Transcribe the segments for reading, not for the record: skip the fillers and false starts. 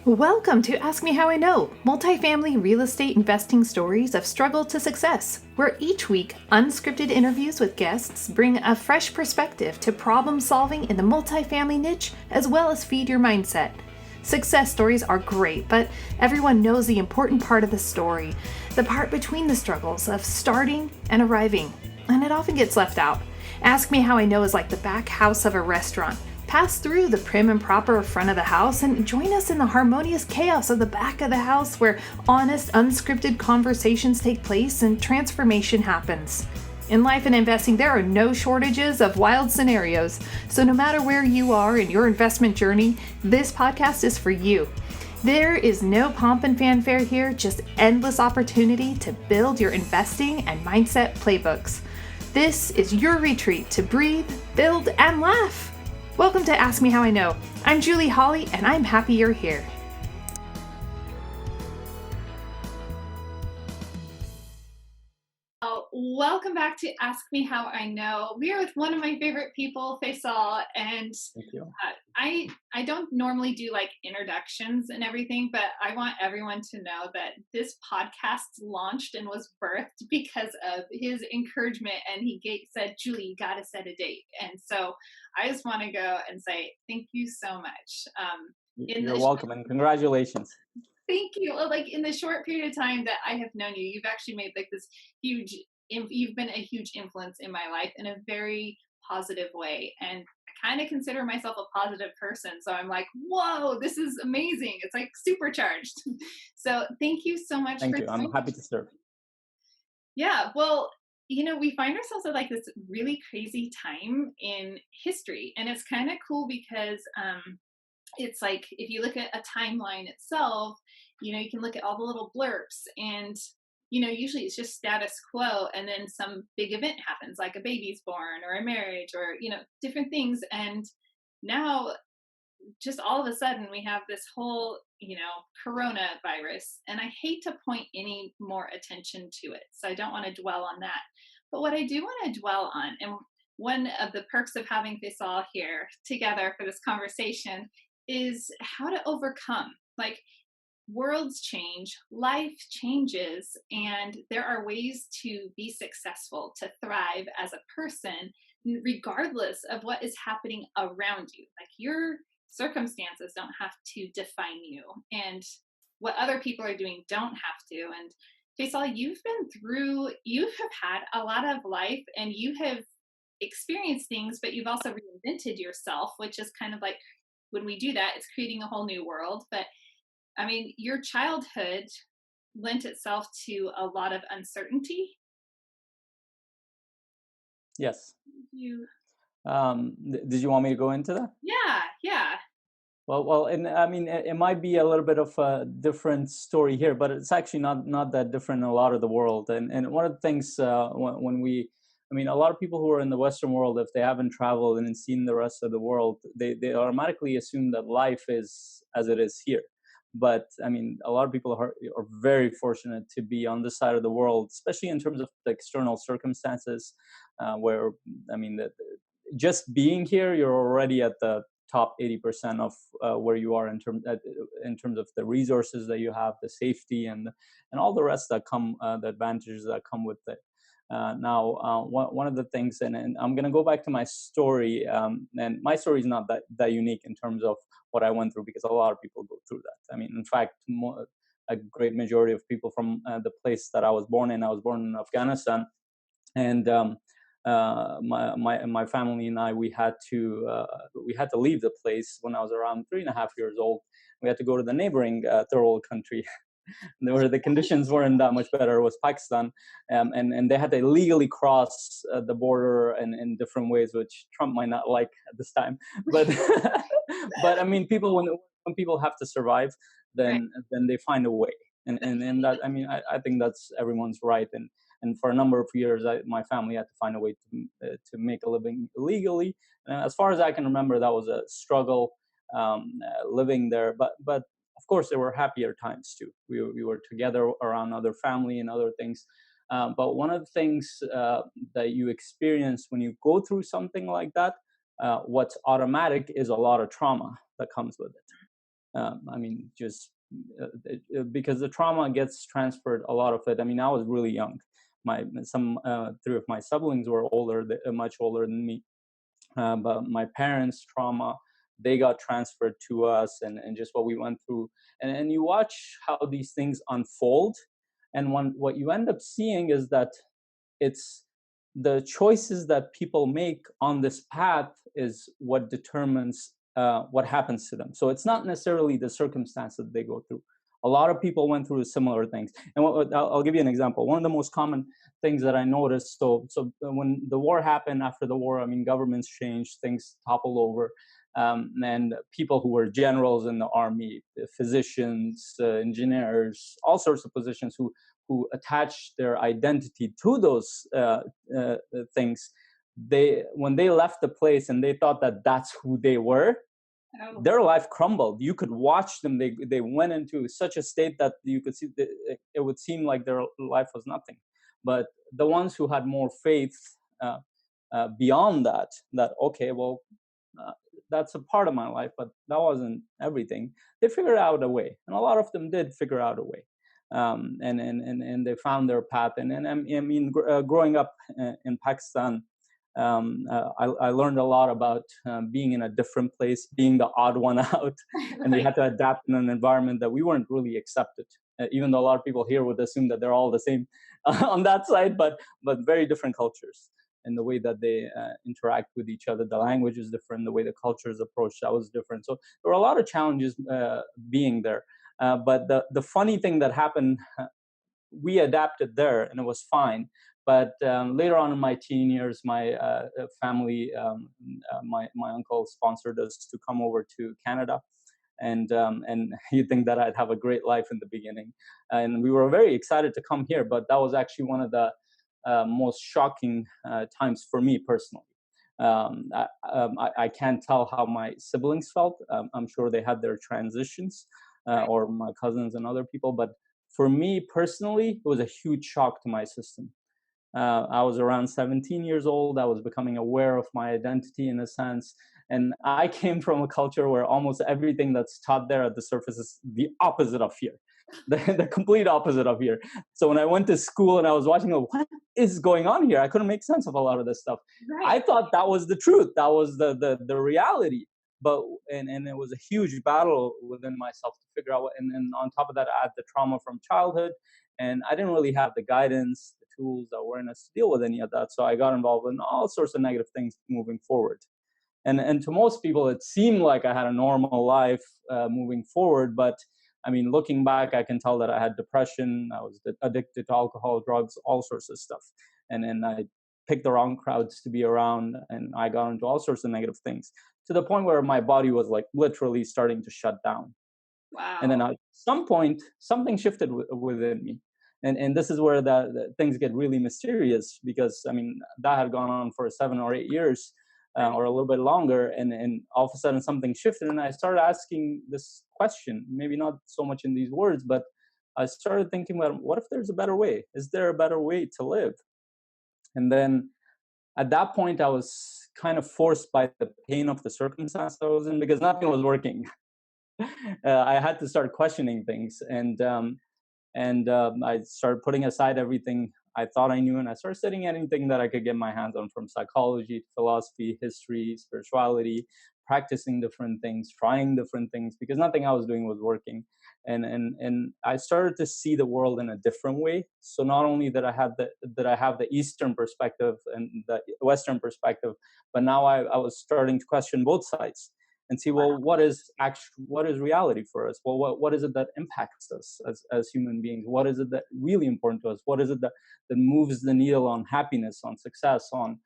Welcome to Ask Me How I Know, multifamily real estate investing stories of struggle to success, where each week unscripted interviews with guests bring a fresh perspective to problem solving in the multifamily niche as well as feed your mindset. Success stories are great, but everyone knows the important part of the story, the part between the struggles of starting and arriving, and it often gets left out. Ask Me How I Know is like the back house of a restaurant. Pass through the prim and proper front of the house and join us in the harmonious chaos of the back of the house where honest, unscripted conversations take place and transformation happens. In life and investing, there are no shortages of wild scenarios, so no matter where you are in your investment journey, this podcast is for you. There is no pomp and fanfare here, just endless opportunity to build your investing and mindset playbooks. This is your retreat to breathe, build, and laugh. Welcome to Ask Me How I Know. I'm Julie Holly, and I'm happy you're here. Welcome back to Ask Me How I Know. We are with one of my favorite people, Faisal, and Thank you. I don't normally do like introductions and everything, but I want everyone to know that this podcast launched and was birthed because of his encouragement, and he said, Julie, you got to set a date. And so I just want to go and say thank you so much. You're welcome, and congratulations. Thank you. Well, like in the short period of time that I have known you, you've actually made like this you've been a huge influence in my life in a very positive way. And I kind of consider myself a positive person. So I'm like, whoa, this is amazing. It's like supercharged. So thank you so much. Thank you. I'm happy to serve. Yeah. Well, we find ourselves at like this really crazy time in history. And it's kind of cool because it's like if you look at a timeline itself, you can look at all the little blurps and usually it's just status quo, and then some big event happens like a baby's born or a marriage or different things, and now just all of a sudden we have this whole coronavirus, and I hate to point any more attention to it, so I don't want to dwell on that. But what I do want to dwell on, and one of the perks of having Faisal here together for this conversation, is how to overcome. Like, worlds change, life changes, and there are ways to be successful, to thrive as a person, regardless of what is happening around you. Like, your circumstances don't have to define you, and what other people are doing don't have to. And Faisal, you have had a lot of life, and you have experienced things, but you've also reinvented yourself, which is kind of like, when we do that, it's creating a whole new world. But I mean, your childhood lent itself to a lot of uncertainty. Yes. Did you want me to go into that? Yeah. Well, and I mean, it might be a little bit of a different story here, but it's actually not that different in a lot of the world. And one of the things a lot of people who are in the Western world, if they haven't traveled and seen the rest of the world, they automatically assume that life is as it is here. But I mean, a lot of people are very fortunate to be on this side of the world, especially in terms of the external circumstances, where I mean, just being here, you're already at the top 80% of where you are in terms of the resources that you have, the safety, and all the rest that come, the advantages that come with it. One of the things, and I'm going to go back to my story, and my story is not that unique in terms of what I went through, because a lot of people go through that. I mean, in fact, a great majority of people from the place that I was born in Afghanistan, and my family and I, we had to leave the place when I was around 3.5 years old. We had to go to the neighboring third world country where the conditions weren't that much better, was Pakistan, and they had to illegally cross the border in different ways, which Trump might not like at this time. But but I mean, when people have to survive, then they find a way, and that, I mean, I think that's everyone's right. And for a number of years, my family had to find a way to make a living illegally. And as far as I can remember, that was a struggle living there. But of course, there were happier times too. We were together around other family and other things. But one of the things that you experience when you go through something like that, what's automatic is a lot of trauma that comes with it. I mean, just because the trauma gets transferred, a lot of it. I mean, I was really young. Some three of my siblings were older, much older than me, but my parents' trauma, they got transferred to us, and just what we went through, and you watch how these things unfold, and what you end up seeing is that it's the choices that people make on this path is what determines what happens to them. So it's not necessarily the circumstance that they go through. A lot of people went through similar things, and I'll give you an example. One of the most common things that I noticed. So when the war happened, after the war, I mean, governments changed, things toppled over, and people who were generals in the army, physicians, engineers, all sorts of positions who attach their identity to those things, they when they left the place and they thought that that's who they were, Oh, their life crumbled. You could watch them. They went into such a state that you could see that it would seem like their life was nothing. But the ones who had more faith uh, beyond that, that okay, well, uh, that's a part of my life, but that wasn't everything. They figured out a way, and a lot of them did figure out a way, and they found their path. And I mean, growing up in Pakistan, I learned a lot about being in a different place, being the odd one out, and we right. had to adapt in an environment that we weren't really accepted. Even though a lot of people here would assume that they're all the same on that side, but very different cultures and the way that they interact with each other. The language is different. The way the culture is approached, that was different. So there were a lot of challenges being there. But the funny thing that happened, we adapted there and it was fine. But later on in my teen years, my family, my uncle sponsored us to come over to Canada, and you think that I'd have a great life in the beginning, and we were very excited to come here. But that was actually one of the most shocking times for me personally. I can't tell how my siblings felt. I'm sure they had their transitions, Right. or my cousins and other people, but for me personally, it was a huge shock to my system. I was around 17 years old. I was becoming aware of my identity in a sense. And I came from a culture where almost everything that's taught there at the surface is the opposite of here, the complete opposite of here. So when I went to school and I was watching, oh, what is going on here? I couldn't make sense of a lot of this stuff. I Right. thought that was the truth. That was the reality. But and it was a huge battle within myself to figure out what. And on top of that, I had the trauma from childhood, and I didn't really have the guidance, the tools, the awareness to deal with any of that. So I got involved in all sorts of negative things moving forward. And to most people, it seemed like I had a normal life moving forward. But I mean, looking back, I can tell that I had depression. I was addicted to alcohol, drugs, all sorts of stuff. And I picked the wrong crowds to be around, and I got into all sorts of negative things to the point where my body was like literally starting to shut down. And then Wow. at some point, something shifted within me. And this is where the things get really mysterious, because I mean, that had gone on for 7 or 8 years, Right. or a little bit longer. And all of a sudden, something shifted. And I started asking this question, maybe not so much in these words, but I started thinking about, what if there's a better way? Is there a better way to live? And then at that point, I was kind of forced by the pain of the circumstance I was in, because nothing was working. I had to start questioning things, and I started putting aside everything I thought I knew, and I started studying anything that I could get my hands on, from psychology to philosophy, history, spirituality, practicing different things, trying different things, because nothing I was doing was working. And I started to see the world in a different way. So not only that I have the Eastern perspective and the Western perspective, but now I was starting to question both sides and see, well, what is reality for us? Well, what is it that impacts us as human beings? What is it that really important to us? What is it that moves the needle on happiness, on success, on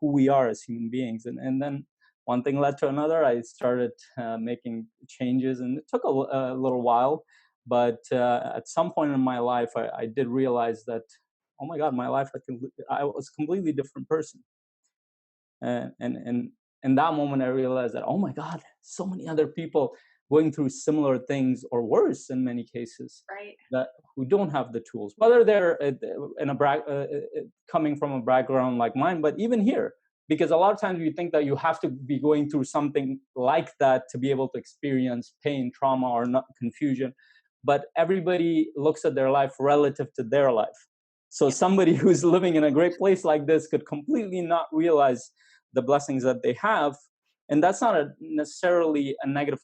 who we are as human beings? And then one thing led to another. I started making changes, and it took a little while, but at some point in my life, I did realize that, oh my God, my life, I was a completely different person. And in that moment, I realized that, oh my God, so many other people going through similar things, or worse in many cases, Right. that who don't have the tools, whether they're in a coming from a background like mine, but even here, because a lot of times we think that you have to be going through something like that to be able to experience pain, trauma, or not confusion. But everybody looks at their life relative to their life. So Yeah. somebody who's living in a great place like this could completely not realize the blessings that they have. And that's not necessarily a negative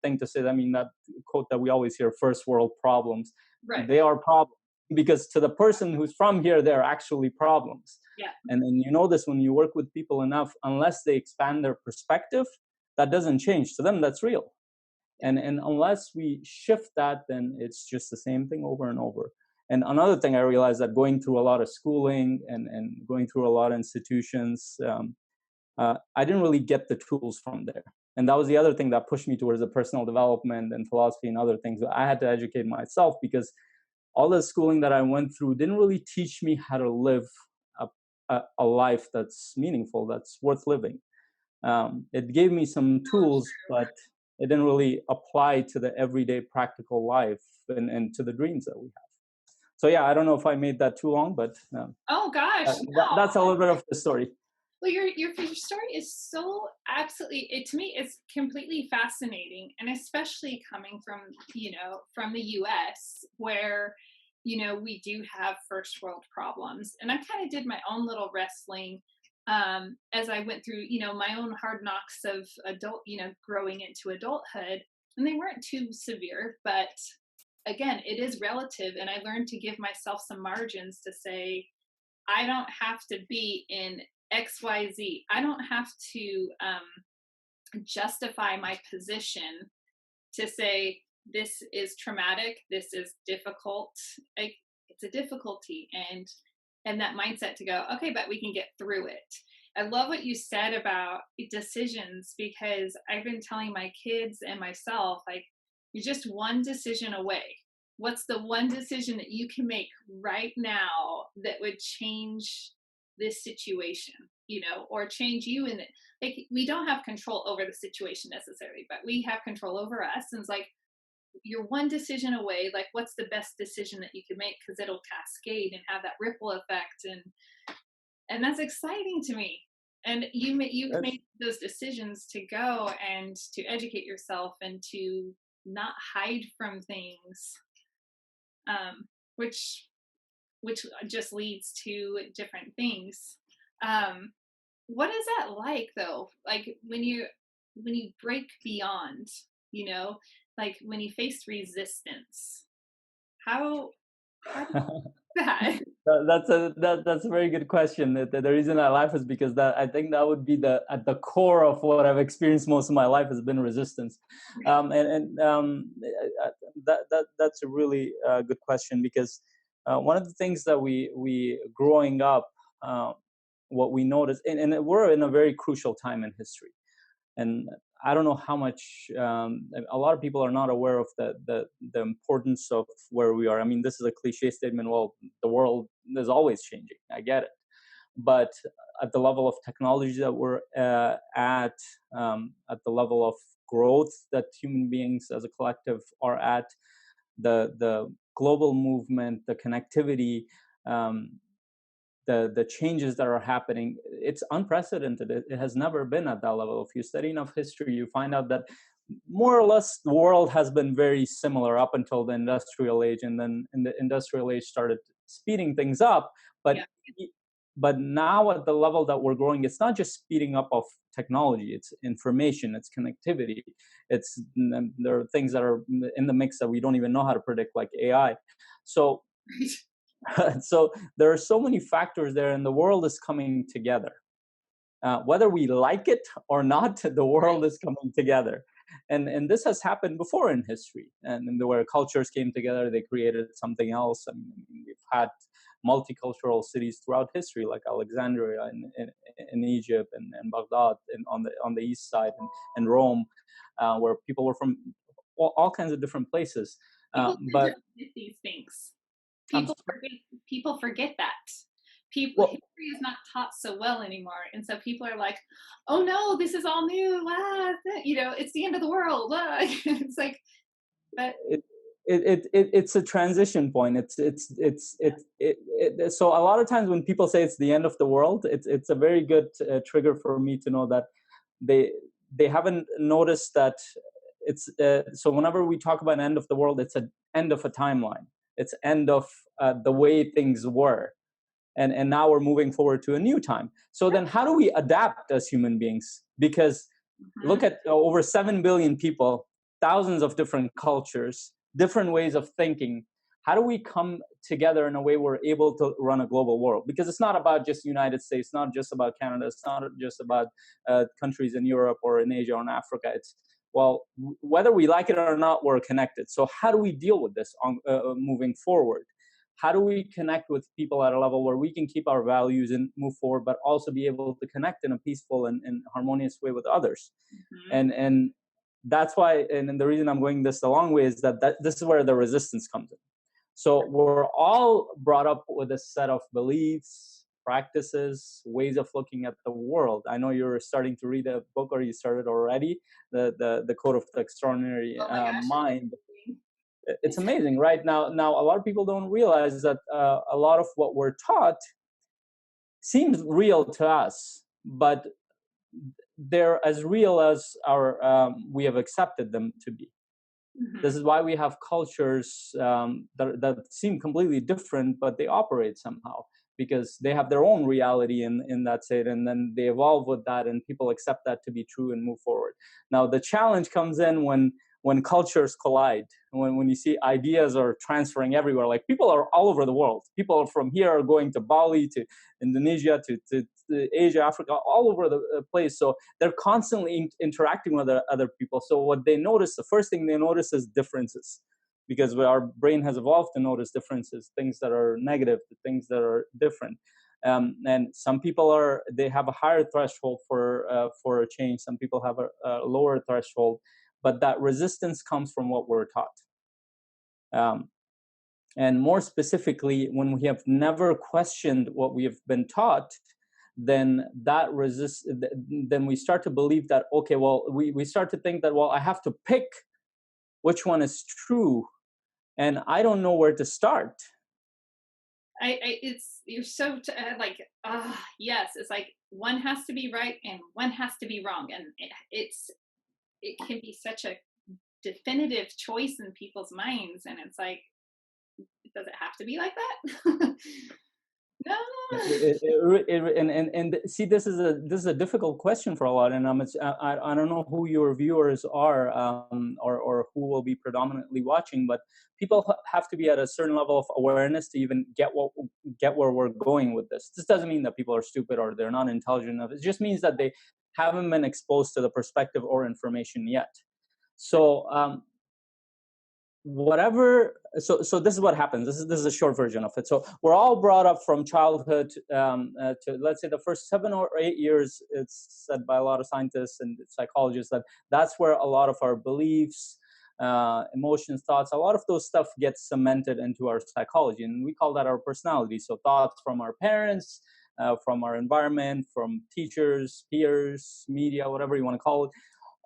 thing to say. I mean, that quote that we always hear, first world problems, Right. they are problems, because to the person who's from here, they're actually problems. Yeah. And you know this when you work with people enough, unless they expand their perspective, that doesn't change. To them, that's real. Yeah. And unless we shift that, then it's just the same thing over and over. And another thing I realized, that going through a lot of schooling and going through a lot of institutions, I didn't really get the tools from there. And that was the other thing that pushed me towards the personal development and philosophy and other things. I had to educate myself, because all the schooling that I went through didn't really teach me how to live a, a life that's meaningful, that's worth living. It gave me some tools, but it didn't really apply to the everyday practical life and to the dreams that we have. So yeah, I don't know if I made that too long, but Oh gosh, that's a no. little bit of the story. Well, your story is so absolutely, it to me it's completely fascinating, and especially coming from, from the US, where we do have first world problems. And I kind of did my own little wrestling as I went through, my own hard knocks of adult, growing into adulthood. And they weren't too severe, but again, it is relative. And I learned to give myself some margins to say, I don't have to be in XYZ. I don't have to justify my position to say this is traumatic, this is difficult. Like, it's a difficulty, and that mindset to go, okay, but we can get through it. I love what you said about decisions, because I've been telling my kids and myself, like, you're just one decision away. What's the one decision that you can make right now that would change this situation, or change you in it? Like, we don't have control over the situation necessarily, but we have control over us. And it's like, you're one decision away. Like, what's the best decision that you can make? Because it'll cascade and have that ripple effect, and that's exciting to me. And you've That's made those decisions to go and to educate yourself and to not hide from things, um, which just leads to different things. Um, what is that like though? Like, when you break beyond, you know, like when you face resistance, how how do you do that? that's a very good question. The reason I laugh is because that, I think that would be the at the core of what I've experienced most of my life, has been resistance. And that's a really good question, because one of the things that we growing up, uh, what we notice, and we're in a very crucial time in history. And I don't know how much, a lot of people are not aware of the importance of where we are. I mean, this is a cliche statement. Well, the world is always changing. I get it, but at the level of technology that we're at the level of growth that human beings as a collective are at, the global movement, the connectivity, um, the changes that are happening, it's unprecedented. It has never been at that level. If you study enough history, you find out that more or less the world has been very similar up until the industrial age, and then in the industrial age started speeding things up. but Yeah, but now at the level that we're growing, it's not just speeding up of technology, it's information, it's connectivity, it's there are things that are in the mix that we don't even know how to predict, like AI. So right. so there are so many factors there, and the world is coming together. Whether we like it or not, the world Right. is coming together. And this has happened before in history, and where cultures came together, they created something else. I mean, we've had multicultural cities throughout history, like Alexandria in Egypt, and Baghdad on the east side, and Rome, where people were from all kinds of different places. People tend to But forget these things. I'm People forget people forget that. well, History is not taught so well anymore, and so people are like, "Oh no, this is all new. Ah, it's the end of the world." Ah. It's like, but it's a transition point. So a lot of times when people say it's the end of the world, it's a very good trigger for me to know that they they haven't noticed that it's so whenever we talk about end of the world, it's an end of a timeline. It's end of the way things were, and now we're moving forward to a new time. So then how do we adapt as human beings? Because look Mhm. at over 7 billion people, thousands of different cultures, different ways of thinking. How do we come together in a way we're able to run a global world? Because it's not about just United States, not just about Canada, it's not just about countries in Europe or in Asia or in Africa. It's, well, whether we like it or not, we're connected. So how do we deal with this moving forward? How do we connect with people at a level where we can keep our values and move forward, but also be able to connect in a peaceful and harmonious way with others? Mhm. And that's why, and the reason I'm going this a long way is that this is where the resistance comes in. So we're all brought up with a set of beliefs, practices, ways of looking at the world. I know you're starting to read a book, or you started already, the Code of the Extraordinary Oh my gosh, it's Mind. amazing. It's amazing, right? Now a lot of people don't realize that a lot of what we're taught seems real to us, but they're as real as our we have accepted them to be. This Mhm. is why we have cultures that seem completely different, but they operate somehow because they have their own reality in that state, and then they evolve with that, and people accept that to be true and move forward. Now, the challenge comes in when cultures collide, when you see ideas are transferring everywhere. Like people are all over the world. People from here are going to Bali, to Indonesia, to Asia, Africa, all over the place. So they're constantly interacting with other people. So what they notice, the first thing they notice is differences, because our brain has evolved to notice differences, things that are negative, things that are different. And some people they have a higher threshold for a change. Some people have a lower threshold, but that resistance comes from what we're taught. Um, and more specifically, when we have never questioned what we have been taught, then then we start to believe that, okay, well, we start to think that, well, I have to pick which one is true, and I don't know where to start. It's you're so like yes, it's like one has to be right and one has to be wrong, and it can be such a definitive choice in people's minds, and it's like, does it have to be like that? No. And see, this is a difficult question for a lot, and I don't know who your viewers are, or who will be predominantly watching, but people have to be at a certain level of awareness to even get where we're going with this. This doesn't mean that people are stupid or they're not intelligent enough. It just means that they haven't been exposed to the perspective or information yet. So so this is what happens. This is a short version of it. So we're all brought up from childhood to, let's say, the first 7 or 8 years. It's said by a lot of scientists and psychologists that that's where a lot of our beliefs, emotions, thoughts, a lot of those stuff gets cemented into our psychology, and we call that our personality. So thoughts from our parents, from our environment, from teachers, peers, media, whatever you want to call it,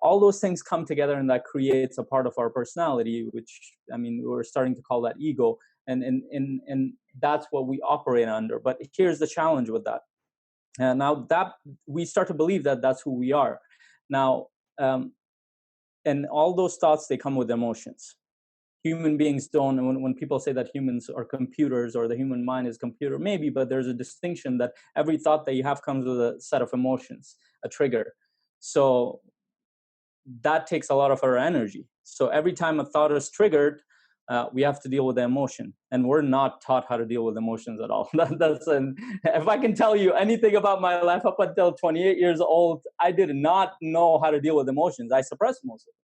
all those things come together, and that creates a part of our personality, which, I mean, we're starting to call that ego. And that's what we operate under. But here's the challenge with that. Now that we start to believe that that's who we are now, um, and all those thoughts, they come with emotions. Human beings don't. And when people say that humans are computers, or the human mind is computer, maybe, but there's a distinction that every thought that you have comes with a set of emotions, a trigger. So that takes a lot of our energy. So every time a thought is triggered, we have to deal with the emotion, and we're not taught how to deal with emotions at all. If I can tell you anything about my life up until 28 years old, I did not know how to deal with emotions. I suppressed most of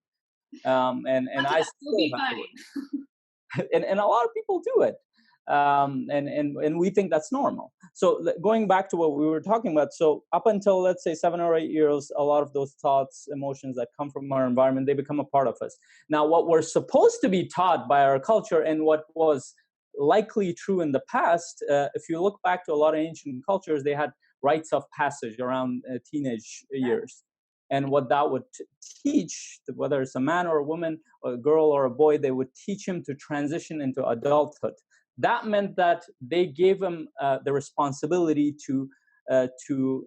it, and Look it I up, you'll still be have to work. fine. And a lot of people do it, and we think that's normal. So going back to what we were talking about, so up until, let's say, 7 or 8 years, a lot of those thoughts, emotions that come from our environment, they become a part of us. Now, what we're supposed to be taught by our culture, and what was likely true in the past, if you look back to a lot of ancient cultures, they had rites of passage around teenage years. And what that would teach, whether it's a man or a woman, or a girl or a boy, they would teach him to transition into adulthood. That meant that they gave him the responsibility to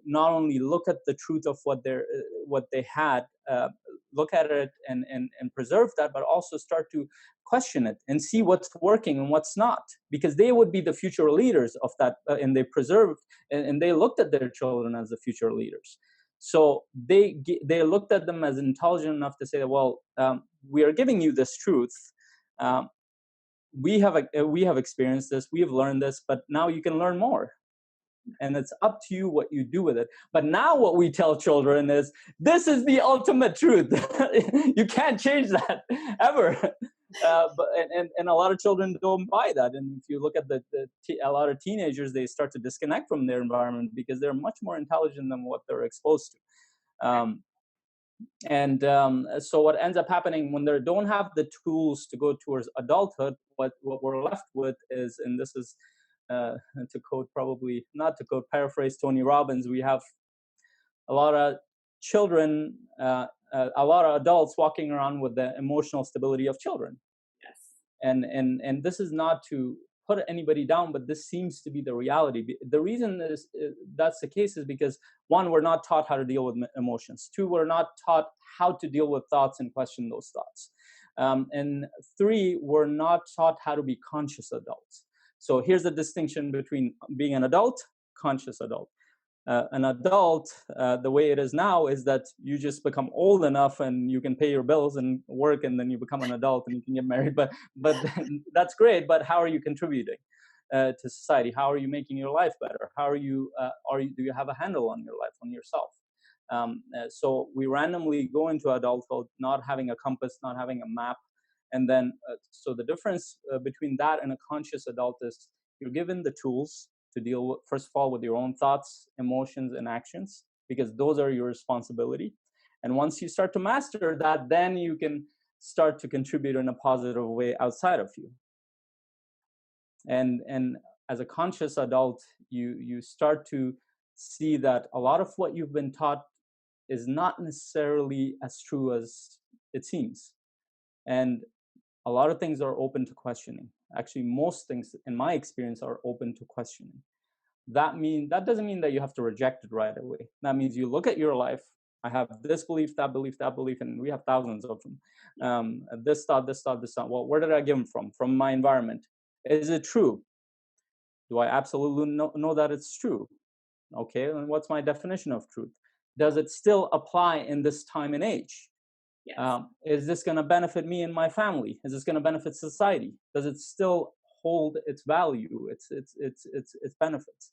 not only look at the truth of what they had, look at it and preserve that, but also start to question it and see what's working and what's not, because they would be the future leaders of that, and they preserved and they looked at their children as the future leaders. So they looked at them as intelligent enough to say, well, we are giving you this truth. Um, we have experienced this, we have learned this, but now you can learn more, and it's up to you what you do with it. But now what we tell children is, this is the ultimate truth. You can't change that ever. And a lot of children don't buy that. And if you look at a lot of teenagers, they start to disconnect from their environment because they're much more intelligent than what they're exposed to. So what ends up happening when they don't have the tools to go towards adulthood, what we're left with is, and this is to quote, probably not to quote, paraphrase Tony Robbins, we have a lot of children, a lot of adults walking around with the emotional stability of children. Yes. And this is not to put anybody down, but this seems to be the reality. The reason is that's the case is because, one, we're not taught how to deal with emotions. Two, we're not taught how to deal with thoughts and question those thoughts. And three, we're not taught how to be conscious adults. So here's the distinction between being an adult, conscious adult. An adult, the way it is now, is that you just become old enough and you can pay your bills and work, and then you become an adult and you can get married. But that's great. But how are you contributing to society? How are you making your life better? How are you? Do you have a handle on your life, on yourself? So we randomly go into adulthood, not having a compass, not having a map, and then so the difference between that and a conscious adult is you're given the tools to deal with, first of all, with your own thoughts, emotions, and actions, because those are your responsibility. And once you start to master that, then you can start to contribute in a positive way outside of you. And as a conscious adult, you start to see that a lot of what you've been taught is not necessarily as true as it seems. And a lot of things are open to questioning. Actually, most things, in my experience, are open to questioning. That doesn't mean that you have to reject it right away. That means you look at your life. I have this belief, that belief, that belief, and we have thousands of them. This thought, this thought, this thought. Well, where did I get them from? From my environment. Is it true? Do I absolutely know that it's true? Okay, and what's my definition of truth? Does it still apply in this time and age? Yes. Is this going to benefit me and my family? Is this going to benefit society? Does it still hold its value, its benefits?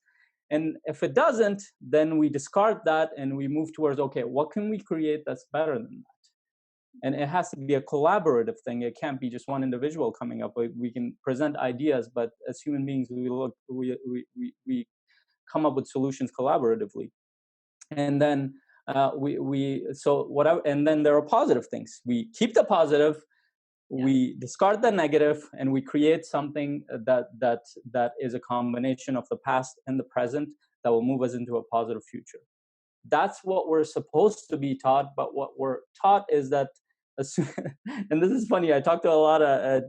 And if it doesn't, then we discard that and we move towards, okay, what can we create that's better than that? And it has to be a collaborative thing. It can't be just one individual coming up. We can present ideas, but as human beings, we come up with solutions collaboratively. And then and then there are positive things. We keep the positive, we discard the negative, and we create something that is a combination of the past and the present that will move us into a positive future. That's what we're supposed to be taught. But what we're taught is that, and this is funny, I talk to a lot of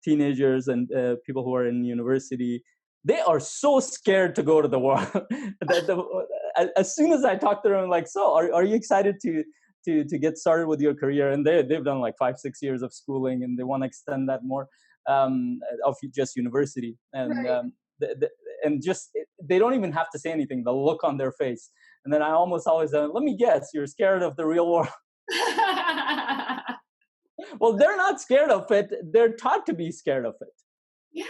teenagers and people who are in university. They are so scared to go to the world. As soon as I talk to them, I'm like, so are you excited to get started with your career? And they've done like 5-6 years of schooling, and they want to extend that more, of just university. And Right. and just they don't even have to say anything. The look on their face. And then I almost always say, let me guess, you're scared of the real world. Well, they're not scared of it. They're taught to be scared of it. Yeah,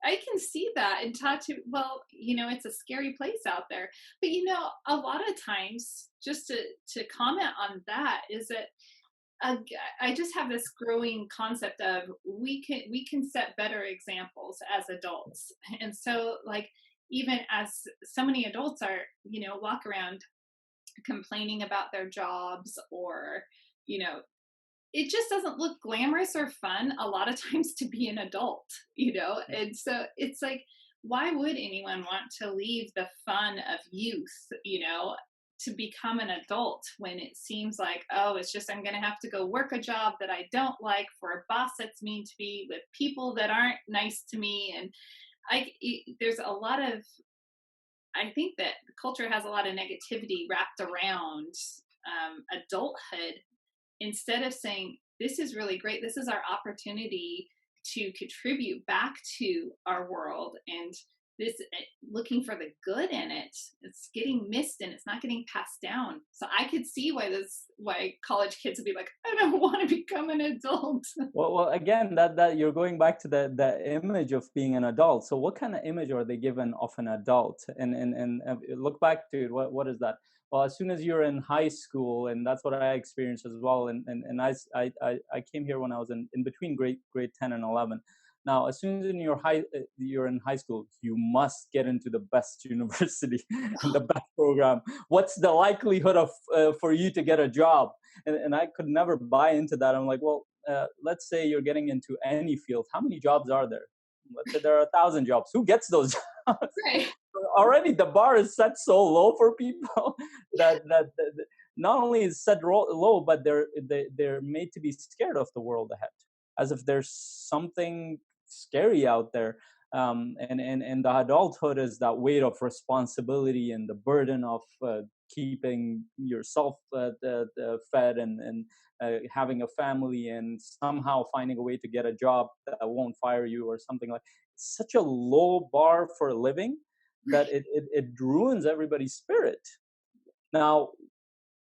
I can see that and talk to, well, it's a scary place out there. But a lot of times, just to comment on that, is that I just have this growing concept of we can set better examples as adults. And so, like, even as so many adults are, walk around complaining about their jobs, or you know it just doesn't look glamorous or fun a lot of times to be an adult. And so it's like, why would anyone want to leave the fun of youth, to become an adult when it seems like, oh, it's just I'm going to have to go work a job that I don't like for a boss that's mean to me with people that aren't nice to me. And there's a lot of, I think that culture has a lot of negativity wrapped around adulthood, instead of saying, this is really great. This is our opportunity to contribute back to our world. And this, looking for the good in it, it's getting missed and it's not getting passed down. So I could see why college kids would be like, I don't want to become an adult. Well, again, that you're going back to the image of being an adult. So, what kind of image are they given of an adult? And look back to it. What is that? Well, as soon as you're in high school, and that's what I experienced as well. And I came here when I was in between grade 10 and 11. Now, as soon as you're in high school, you must get into the best university and the best program. What's the likelihood of for you to get a job? And I could never buy into that. I'm like, well, let's say you're getting into any field. How many jobs are there? Let's say there are 1,000 jobs. Who gets those jobs? Right. Already the bar is set so low for people that not only is set low, but they're made to be scared of the world ahead, as if there's something scary out there. And the adulthood is that weight of responsibility and the burden of keeping yourself fed and having a family and somehow finding a way to get a job that won't fire you or something like. It's such a low bar for a living that it ruins everybody's spirit. Now,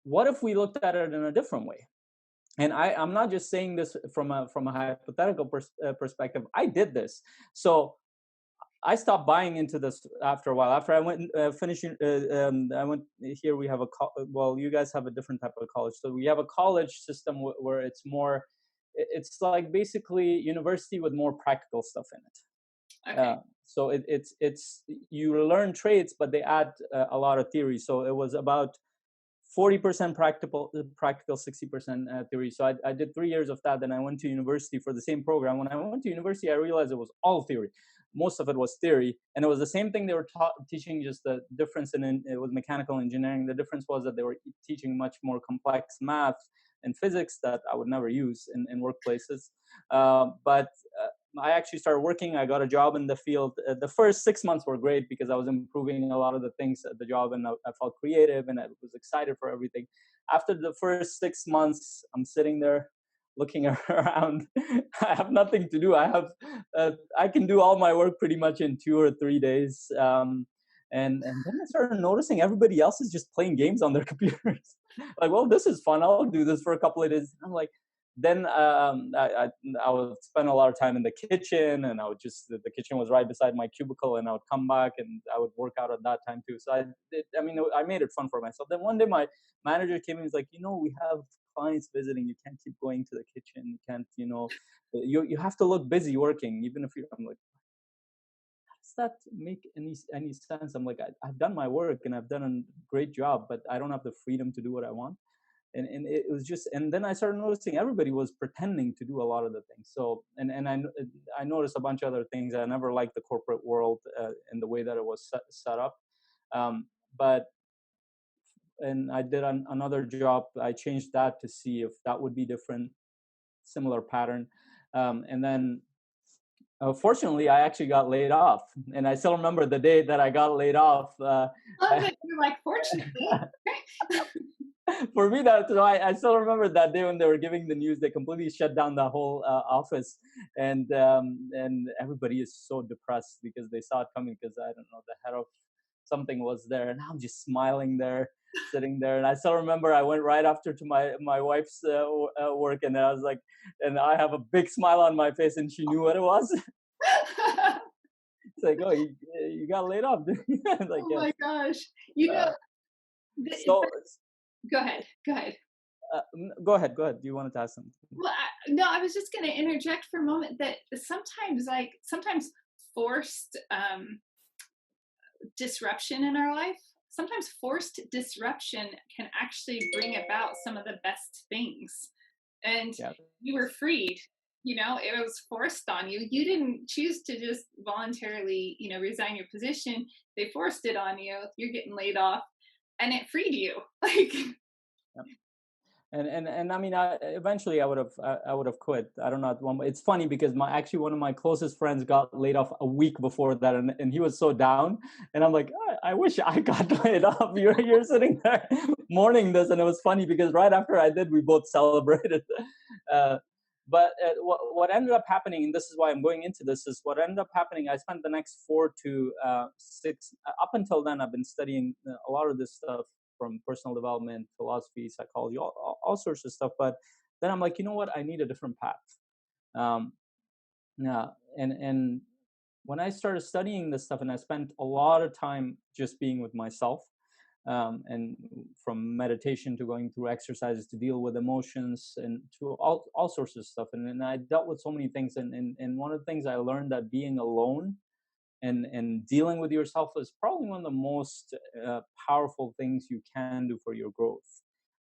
what if we looked at it in a different way? And I'm not just saying this from a hypothetical perspective. I did this. So I stopped buying into this after a while. After I went finishing, I went here. We have well, you guys have a different type of college. So we have a college system where it's more. It's like basically university with more practical stuff in it. Okay. So it's you learn trades, but they add a lot of theory. So it was about 40% practical, 60% theory. So I did 3 years of that. Then I went to university for the same program. When I went to university, I realized it was all theory. Most of it was theory, and it was the same thing they were teaching. Just the difference it was mechanical engineering. The difference was that they were teaching much more complex math and physics that I would never use in workplaces. But I actually started working. I got a job in the field. The first 6 months were great because I was improving a lot of the things at the job, and I felt creative and I was excited for everything. After the first 6 months, I'm sitting there looking around. I have nothing to do. I can do all my work pretty much in 2 or 3 days. And then I started noticing everybody else is just playing games on their computers. Like, well, this is fun. I'll do this for a couple of days. I'm like, then I would spend a lot of time in the kitchen, and the kitchen was right beside my cubicle, and I would come back and I would work out at that time too. So I made it fun for myself. Then one day my manager came in, he's like, we have clients visiting. You can't keep going to the kitchen. You can't, you have to look busy working, even if I'm like, does that make any sense? I'm like, I've done my work and I've done a great job, but I don't have the freedom to do what I want. And it was just, and then I started noticing everybody was pretending to do a lot of the things. So and I noticed a bunch of other things. I never liked the corporate world in the way that it was set up. But and I did another job. I changed that to see if that would be different, similar pattern. And then fortunately, I actually got laid off, and I still remember the day that I got laid off. Love that you're like, fortunately. For me, I still remember that day when they were giving the news. They completely shut down the whole office, and everybody is so depressed because they saw it coming. Because I don't know, the head of something was there, and I'm just smiling there, sitting there. And I still remember I went right after to my wife's work, and I was like, and I have a big smile on my face, and she knew what it was. It's like, oh, you got laid off. Like, Oh yes. my gosh. Uh, Th- so Go ahead. Go ahead. go ahead. Do you want to ask something? Well, no, I was just going to interject for a moment that sometimes forced disruption in our life, sometimes forced disruption can actually bring about some of the best things. And Yeah. you were freed. It was forced on you. You didn't choose to just voluntarily, resign your position. They forced it on you. You're getting laid off. and it freed you. Like, And I mean, eventually I would have quit. I don't know. It's funny because my actually one of my closest friends got laid off a week before that, and he was so down. And I'm like, I wish I got laid off. You're sitting there mourning this, and it was funny because right after I did, we both celebrated. Uh, but what ended up happening, and this is why I'm going into this, is what ended up happening. I spent the next 4 to 6. Up until then, I've been studying a lot of this stuff from personal development, philosophy, psychology, all sorts of stuff. But then I'm like, you know what? I need a different path. Um, yeah, and when I started studying this stuff, and I spent a lot of time just being with myself, and from meditation to going through exercises to deal with emotions and to all sorts of stuff. And I dealt with so many things. And one of the things I learned that being alone and dealing with yourself is probably one of the most powerful things you can do for your growth.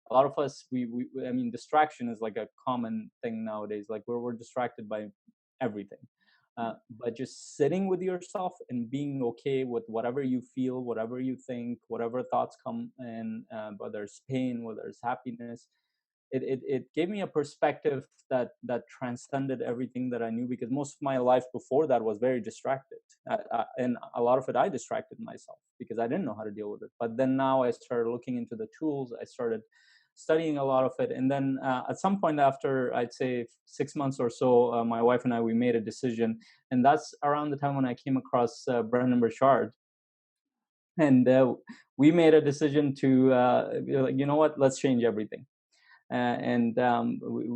A lot of us, I mean, distraction is like a common thing nowadays. Like we're distracted by everything. But just sitting with yourself and being okay with whatever you feel, whatever you think, whatever thoughts come in, whether it's pain, whether it's happiness, it gave me a perspective that transcended everything that I knew, because most of my life before that was very distracted, and a lot of it I distracted myself because I didn't know how to deal with it. But then now I started looking into the tools. I started studying a lot of it, and then at some point after I'd say 6 months or so, my wife and I, we made a decision, and that's around the time when I came across Brendan Burchard, and we made a decision to be like, you know what, let's change everything. And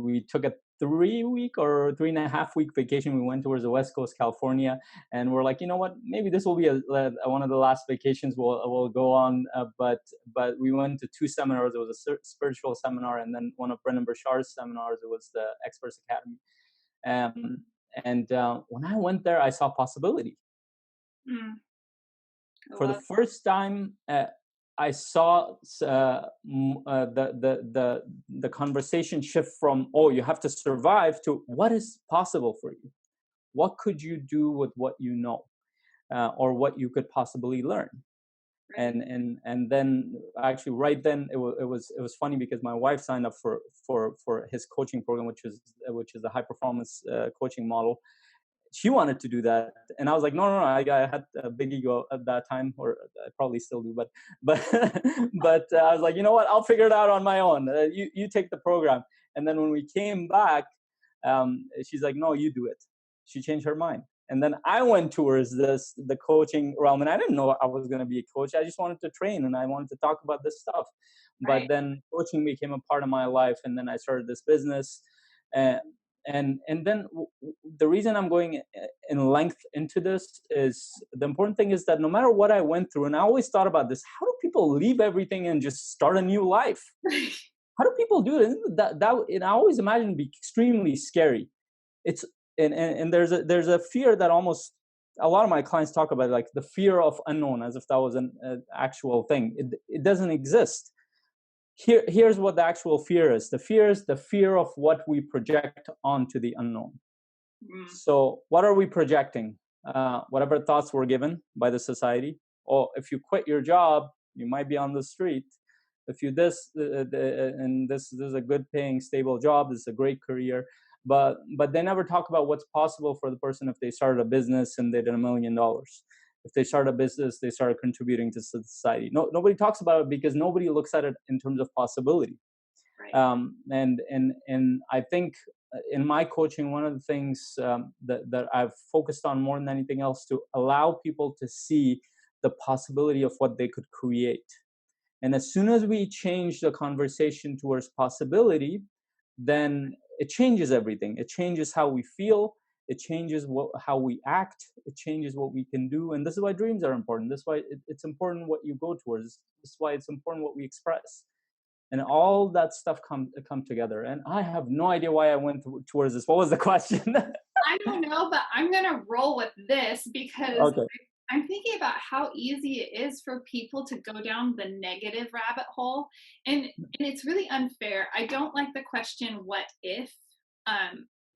we took a 3 week or 3.5 week vacation. We went towards the West Coast, California, and we're like, you know what? Maybe this will be one of the last vacations we'll go on. But we went to 2 seminars. It was a spiritual seminar, and then one of Brendan Burchard's seminars. It was the Experts Academy. Um, and when I went there, I saw possibility mm, I for the love. first time. I saw the conversation shift from, oh, you have to survive, to what is possible for you. What could you do with what you know, or what you could possibly learn? Right. And then actually right then it was funny because my wife signed up for his coaching program, which is a high performance coaching model. She wanted to do that, and I was like, no, no, no. I had a big ego at that time, or I probably still do, but but I was like, you know what, I'll figure it out on my own. You take the program. And then when we came back, she's like, no, you do it. She changed her mind, and then I went towards the coaching realm, and I didn't know I was going to be a coach. I just wanted to train, and I wanted to talk about this stuff. But Right. then coaching became a part of my life, and then I started this business. uh, and then the reason I'm going in length into this is, the important thing is that no matter what I went through, and I always thought about this, how do people leave everything and just start a new life? How do people do it? And I always imagine it be extremely scary. It's and there's a fear that almost a lot of my clients talk about, like the fear of unknown, as if that was an actual thing. It doesn't exist. Here's what the actual fear is. The fear is the fear of what we project onto the unknown. Mm, So what are we projecting? Whatever thoughts were given by the society. Or if you quit your job, you might be on the street. If you and this is a good paying stable job, this is a great career. But they never talk about what's possible for the person if they started a business and they did $1 million. If they start a business, they started contributing to society. Nobody talks about it because nobody looks at it in terms of possibility. right. And I think in my coaching, one of the things that I've focused on more than anything else, to allow people to see the possibility of what they could create. And as soon as we change the conversation towards possibility, then it changes everything. It changes how we feel. It changes how we act. It changes what we can do. And this is why dreams are important. This is why it's important what you go towards. This is why it's important what we express. And all that stuff come together. And I have no idea why I went towards this. What was the question? I don't know, but I'm gonna roll with this because Okay. I'm thinking about how easy it is for people to go down the negative rabbit hole, and it's really unfair. I don't like the question "What if,"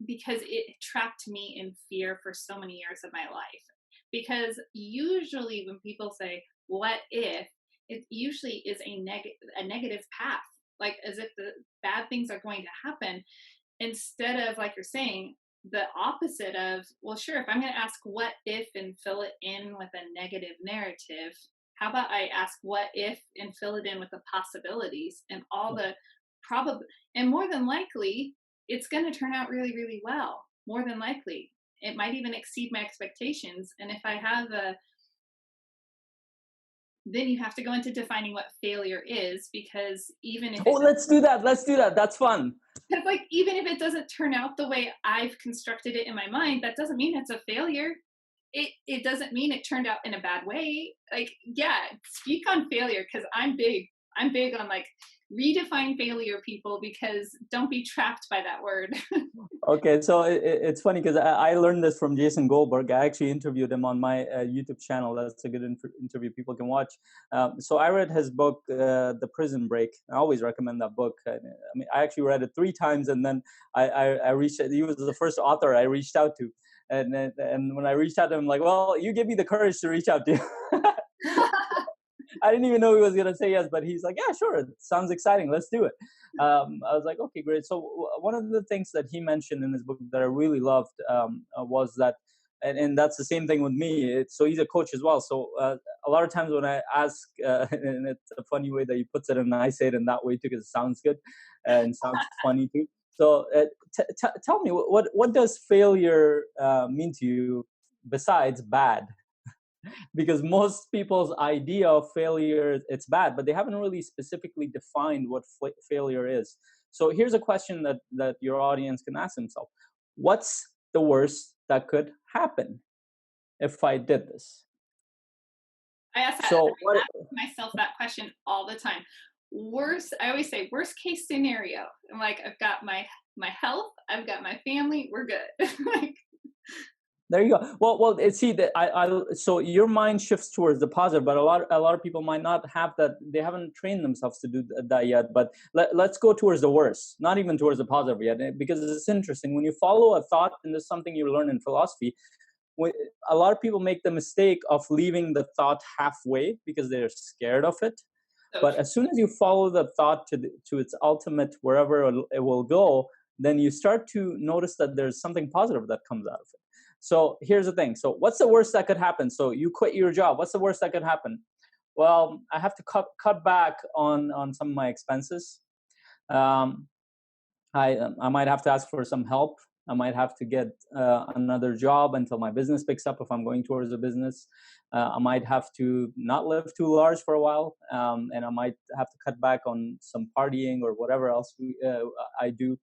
because it trapped me in fear for so many years of my life. Because usually when people say "What if," it usually is a negative path, like as if the bad things are going to happen, instead of, like you're saying, the opposite of, well, sure, if I'm going to ask what if and fill it in with a negative narrative, how about I ask what if and fill it in with the possibilities and all the probably, and more than likely it's going to turn out really, really well. More than likely it might even exceed my expectations. And if I have a, then you have to go into defining what failure is, because even if Oh, it, let's do that. Let's do that. That's fun. because like even if it doesn't turn out the way I've constructed it in my mind, that doesn't mean it's a failure. It doesn't mean it turned out in a bad way. Like, yeah, speak on failure, because I'm big on like redefine failure, people, because don't be trapped by that word. Okay, so it's funny because I learned this from Jason Goldberg. I actually interviewed him on my YouTube channel. That's a good interview people can watch. So I read his book, The Prison Break. I always recommend that book. I mean, I actually read it 3 times, and then I reached. He was the first author I reached out to, and when I reached out to him, like, well, you gave me the courage to reach out to you. I didn't even know he was going to say yes, but he's like, yeah, sure. It sounds exciting. Let's do it. I was like, okay, great. So one of the things that he mentioned in his book that I really loved was that, and that's the same thing with me. So he's a coach as well. So a lot of times when I ask, and it's a funny way that he puts it, and I say it in that way too, because it sounds good and sounds funny too. So tell me, what does failure mean to you besides bad? Because most people's idea of failure, it's bad, but they haven't really specifically defined what failure is. So here's a question that your audience can ask themselves: what's the worst that could happen if I did this? So I what? ask myself that question all the time. Worst, I always say worst case scenario. I'm like, I've got my health, I've got my family, we're good. Like, There you go. Well, see that so your mind shifts towards the positive, but a lot of people might not have that. They haven't trained themselves to do that yet. But let's go towards the worst, not even towards the positive yet, because it's interesting when you follow a thought, and this is something you learn in philosophy. When, a lot of people make the mistake of leaving the thought halfway because they're scared of it. so But as soon as you follow the thought to its ultimate, wherever it will go, then you start to notice that there's something positive that comes out of it. So here's the thing. So what's the worst that could happen? So you quit your job. What's the worst that could happen? Well, I have to cut back on some of my expenses. Um, I might have to ask for some help. I might have to get another job until my business picks up if I'm going towards a business. I might have to not live too large for a while, and I might have to cut back on some partying or whatever else I do.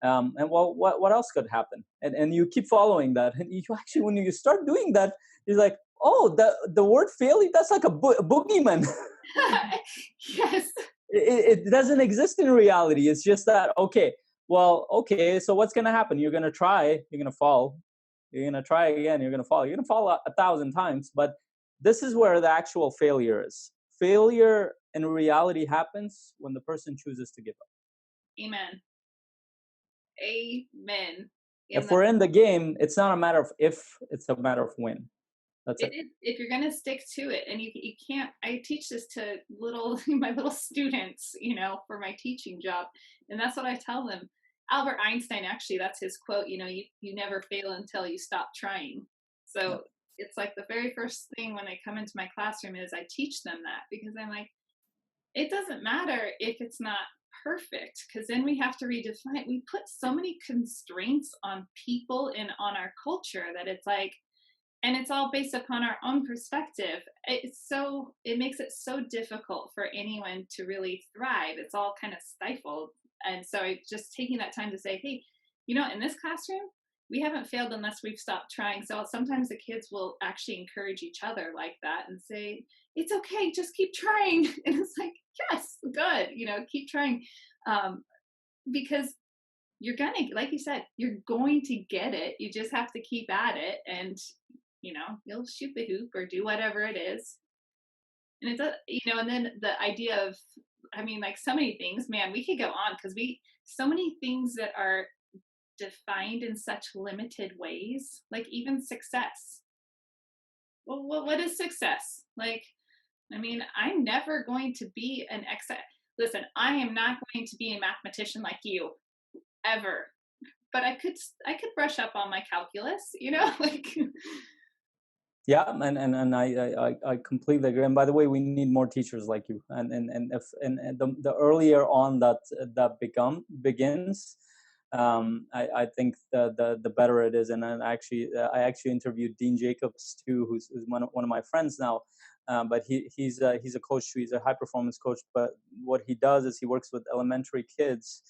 And well, what else could happen? And you keep following that, and you actually, when you start doing that, you're like, oh, the word failure, that's like a boogeyman. yes. It doesn't exist in reality. It's just that, okay, well, okay, so what's going to happen? You're going to try, you're going to fall, you're going to try again, you're going to fall, you're going to fall a thousand times. But this is where the actual failure is. Failure in reality happens when the person chooses to give up. Amen. Amen. If And we're in the game, it's not a matter of if, it's a matter of when. That's it it. is, if you're going to stick to it, and you can't, I teach this to little my little students, for my teaching job, and that's what I tell them. Albert Einstein, actually, that's his quote, you never fail until you stop trying. Yep. So it's like the very first thing when they come into my classroom is I teach them that, because I'm like, it doesn't matter if it's not perfect, because then we have to redefine. We put so many constraints on people and on our culture that it's like, and it's all based upon our own perspective. It makes it so difficult for anyone to really thrive. It's all kind of stifled. And so just taking that time to say, hey, in this classroom we haven't failed unless we've stopped trying. So sometimes the kids will actually encourage each other like that and say, it's okay, just keep trying. And it's like, yes, good, keep trying. Because you're gonna, like you said, you're going to get it. You just have to keep at it, and you'll shoot the hoop or do whatever it is. And it's and then the idea of, I mean, like so many things, man, we could go on, because so many things that are defined in such limited ways, like even success. Well, what is success? Like, I mean, I'm never going to be an listen, I am not going to be a mathematician like you ever. But I could brush up on my calculus, like Yeah, and I completely agree. And by the way, we need more teachers like you. And the earlier on that begins, I think the better it is. And then I actually interviewed Dean Jacobs too, who's one of my friends now. But he's a coach too. He's a high performance coach. But what he does is he works with elementary kids,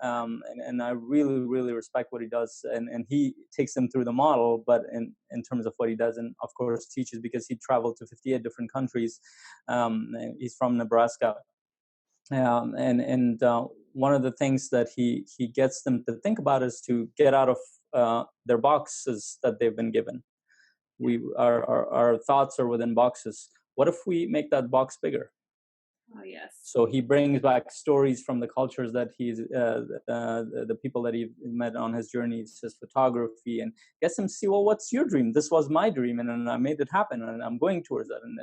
and I really, really respect what he does. And he takes them through the model, but in terms of what he does, and of course teaches, because he traveled to 58 different countries. And he's from Nebraska, and one of the things that he gets them to think about is to get out of their boxes that they've been given. Our thoughts are within boxes. What if we make that box bigger? oh yes. So he brings back stories from the cultures that the people that he met on his journeys, his photography, and gets them to see, well, what's your dream? This was my dream, and I made it happen, and I'm going towards that. And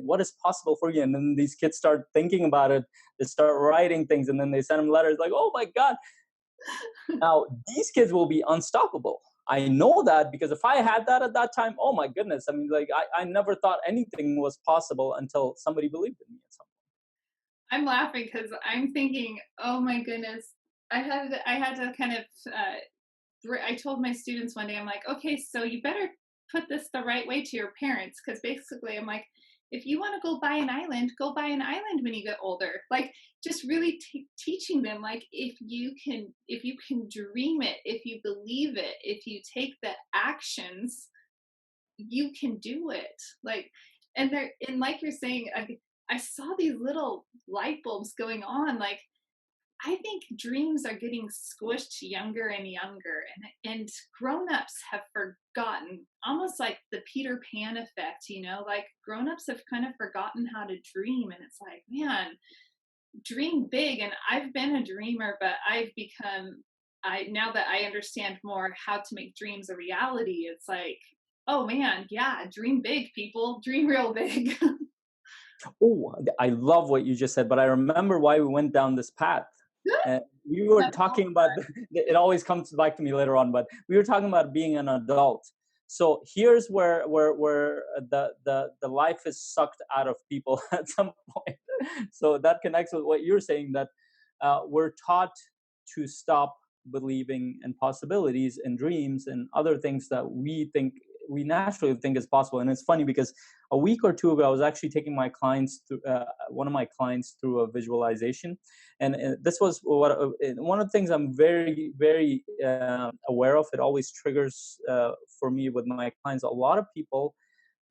what is possible for you? And then these kids start thinking about it. They start writing things, and then they send him letters like, oh my God. Now, these kids will be unstoppable. I know that, because if I had that at that time, oh my goodness. I mean, like, I never thought anything was possible until somebody believed in me at some I'm laughing because I'm thinking, oh my goodness, I had to kind of I told my students one day, I'm like, okay, so you better put this the right way to your parents, because basically I'm like, if you want to go buy an island, go buy an island when you get older. Like, just really teaching them, like, if you can dream it, if you believe it, if you take the actions, you can do it. Like, and like you're saying, I saw these little light bulbs going on. Like, I think dreams are getting squished younger and younger, and grown-ups have forgotten, almost like the Peter Pan effect, like grown-ups have kind of forgotten how to dream, and it's like, man, dream big. And I've been a dreamer, but I now that I understand more how to make dreams a reality, it's like, oh man, yeah, dream big, people, dream real big. Oh, I love what you just said, but I remember why we went down this path. We were That's talking about, it always comes back to me later on, but we were talking about being an adult. So here's where the life is sucked out of people at some point. So that connects with what you're saying, that we're taught to stop believing in possibilities and dreams and other things that we naturally think is possible. And it's funny because a week or two ago, I was actually taking my clients through one of my clients through a visualization, and this was one of the things I'm very, very aware of. It always triggers for me with my clients. A lot of people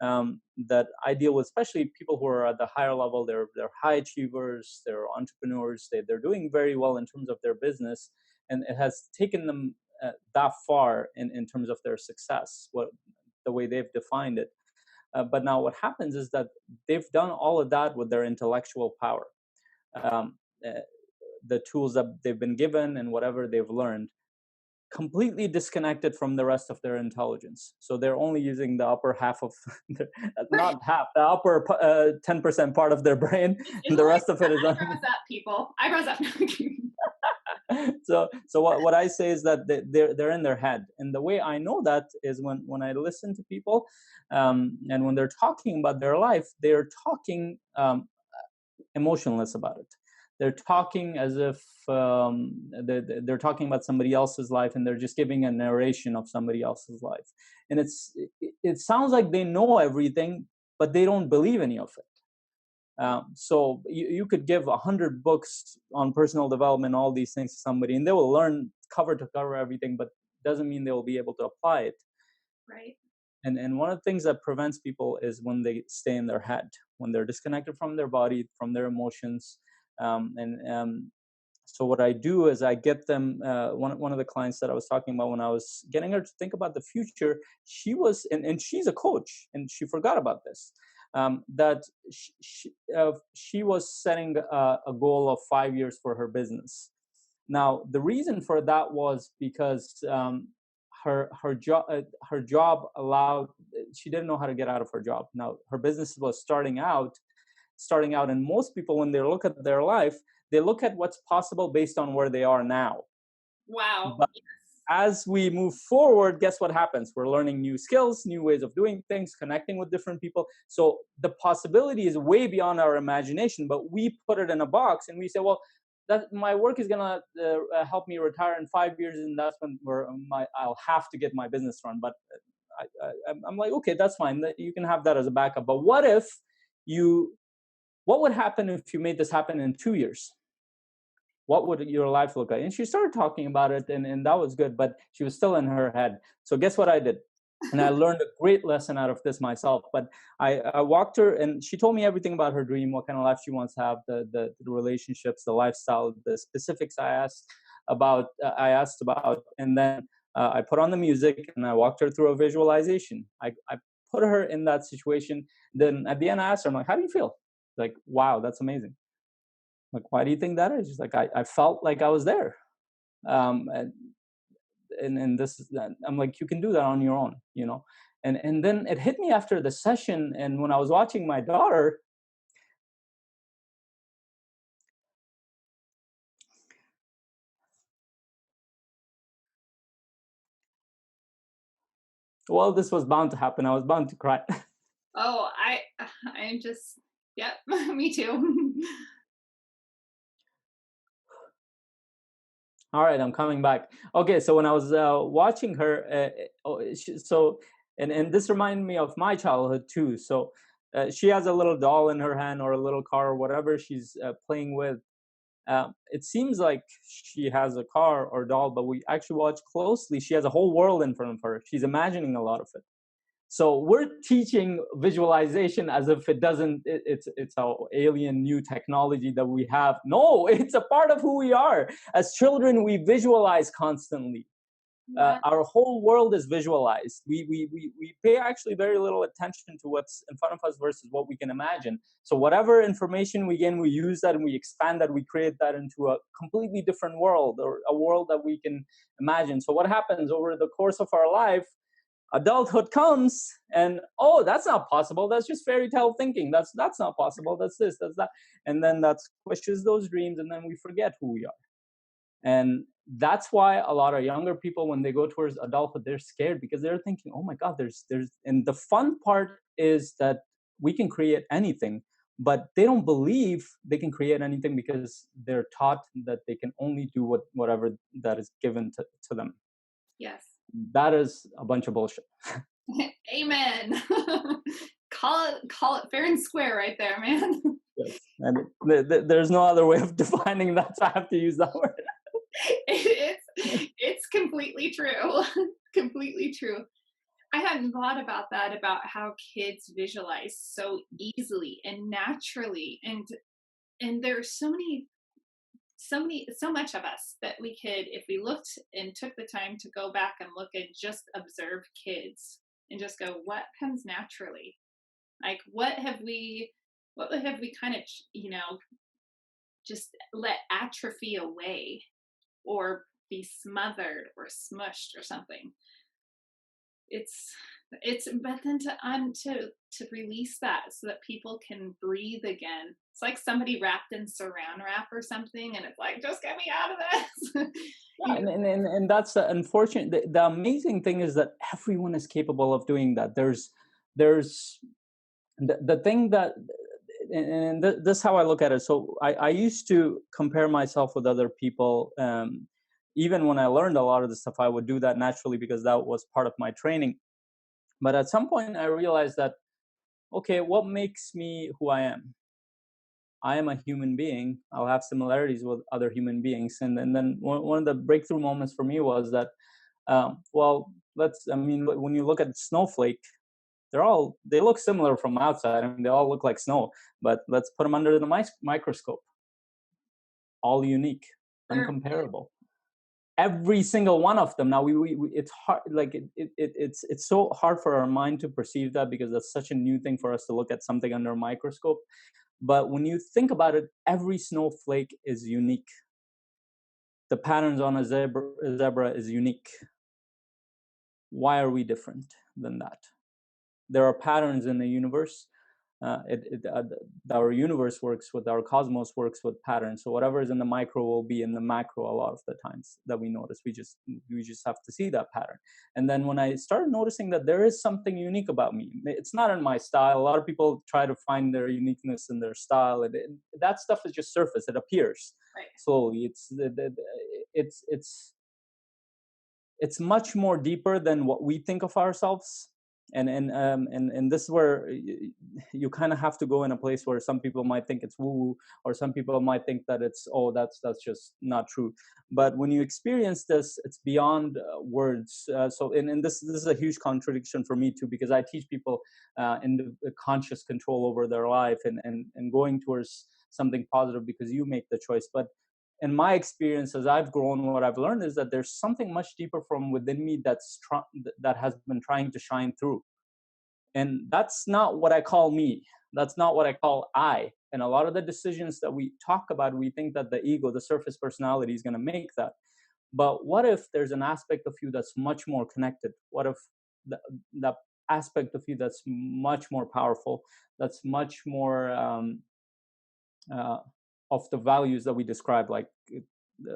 that I deal with, especially people who are at the higher level, they're high achievers, they're entrepreneurs, they're doing very well in terms of their business, and it has taken them that far in terms of their success, the way they've defined it. But now what happens is that they've done all of that with their intellectual power, um, uh, the tools that they've been given and whatever they've learned, completely disconnected from the rest of their intelligence. So they're only using the upper half of, right. not half, the upper 10% part of their brain, It's and the only rest of it is eyebrows up, people. Eyebrows up. so what I say is that they're in their head. And the way I know that is when I listen to people, and when they're talking about their life, they're talking emotionless about it. They're talking as if they're talking about somebody else's life, and they're just giving a narration of somebody else's life. And it sounds like they know everything, but they don't believe any of it. So you could give 100 books on personal development, all these things to somebody, and they will learn cover to cover everything, but doesn't mean they will be able to apply it. Right. And one of the things that prevents people is when they stay in their head, when they're disconnected from their body, from their emotions. And so what I do is I get them, one of the clients that I was talking about, when I was getting her to think about the future, and she's a coach, and she forgot about this, that she was setting a goal of 5 years for her business. Now, the reason for that was because her job allowed, she didn't know how to get out of her job. Now, her business was starting out, starting out. And most people, when they look at their life, they look at what's possible based on where they are now. Wow. But as we move forward, guess what happens? We're learning new skills, new ways of doing things, connecting with different people. So the possibility is way beyond our imagination, but we put it in a box and we say, well, that my work is gonna help me retire in 5 years, and that's when I'll have to get my business run. But I'm like, okay, that's fine. You can have that as a backup. But you? What would happen if you made this happen in 2 years? What would your life look like? And she started talking about it, and that was good, but she was still in her head. So guess what I did? And I learned a great lesson out of this myself. But I walked her, and she told me everything about her dream, what kind of life she wants to have, the relationships, the lifestyle, the specifics I asked about, and then I put on the music and I walked her through a visualization. I put her in that situation. Then at the end, I asked her, I'm like, how do you feel? Like, wow, that's amazing. Like, why do you think that is? She's like, I felt like I was there. Um, and, and this is that. I'm like, you can do that on your own, you know? And then it hit me after the session. And when I was watching my daughter, well, this was bound to happen. I was bound to cry. Oh, I'm just, yep, me too. All right, I'm coming back. Okay, so when I was watching her, and this reminded me of my childhood too. So she has a little doll in her hand or a little car or whatever she's playing with. It seems like she has a car or doll, but we actually watch closely. She has a whole world in front of her. She's imagining a lot of it. So we're teaching visualization as if it doesn't. It's our alien new technology that we have. No, it's a part of who we are. As children, we visualize constantly. Wow. Our whole world is visualized. We pay actually very little attention to what's in front of us versus what we can imagine. So whatever information we gain, we use that and we expand that. We create that into a completely different world, or a world that we can imagine. So what happens over the course of our life? Adulthood comes, and oh, that's not possible. That's just fairy tale thinking. That's not possible. That's this. That's that. And then that squishes those dreams, and then we forget who we are. And that's why a lot of younger people, when they go towards adulthood, they're scared because they're thinking, oh my god, there's and the fun part is that we can create anything, but they don't believe they can create anything because they're taught that they can only do whatever that is given to them. Yes. That is a bunch of bullshit. Amen. Call it fair and square right there, man. Yes. And there's no other way of defining that, so I have to use that word. It's completely true. Completely true. I hadn't thought about that, about how kids visualize so easily and naturally, and there's so much of us that we could, if we looked and took the time to go back and look and just observe kids and just go, what comes naturally? Like, what have we kind of, just let atrophy away or be smothered or smushed or something? But then to release that so that people can breathe again. It's like somebody wrapped in saran wrap or something, and it's like, just get me out of this. Yeah, You- and that's unfortunate. The amazing thing is that everyone is capable of doing that. There's the thing that, and this is how I look at it. So I used to compare myself with other people. Even when I learned a lot of the stuff, I would do that naturally because that was part of my training. But at some point, I realized that, okay, what makes me who I am? I am a human being. I'll have similarities with other human beings. And then one of the breakthrough moments for me was that, I mean, when you look at snowflake, they look similar from outside. I mean, they all look like snow, but let's put them under the microscope. All unique, they're- uncomparable. Every single one of them. Now it's hard, like it's so hard for our mind to perceive that because that's such a new thing for us to look at something under a microscope. But when you think about it, every snowflake is unique. The patterns on a zebra is unique. Why are we different than that? There are patterns in the universe. Our universe works with, our cosmos works with patterns. So whatever is in the micro will be in the macro a lot of the times that we notice. We just have to see that pattern. And then when I started noticing that there is something unique about me, it's not in my style. A lot of people try to find their uniqueness in their style, and that stuff is just surface. It appears Right. slowly. It's much more deeper than what we think of ourselves. And this is where you kind of have to go in a place where some people might think it's woo woo, or some people might think that it's, oh, that's just not true. But when you experience this, it's beyond words. And this is a huge contradiction for me too, because I teach people in the conscious control over their life, and going towards something positive, because you make the choice. But in my experience, as I've grown, what I've learned is that there's something much deeper from within me that has been trying to shine through. And that's not what I call me. That's not what I call I. And a lot of the decisions that we talk about, we think that the ego, the surface personality, is going to make that. But what if there's an aspect of you that's much more connected? What if the aspect of you that's much more powerful, that's much more uh, of the values that we describe, like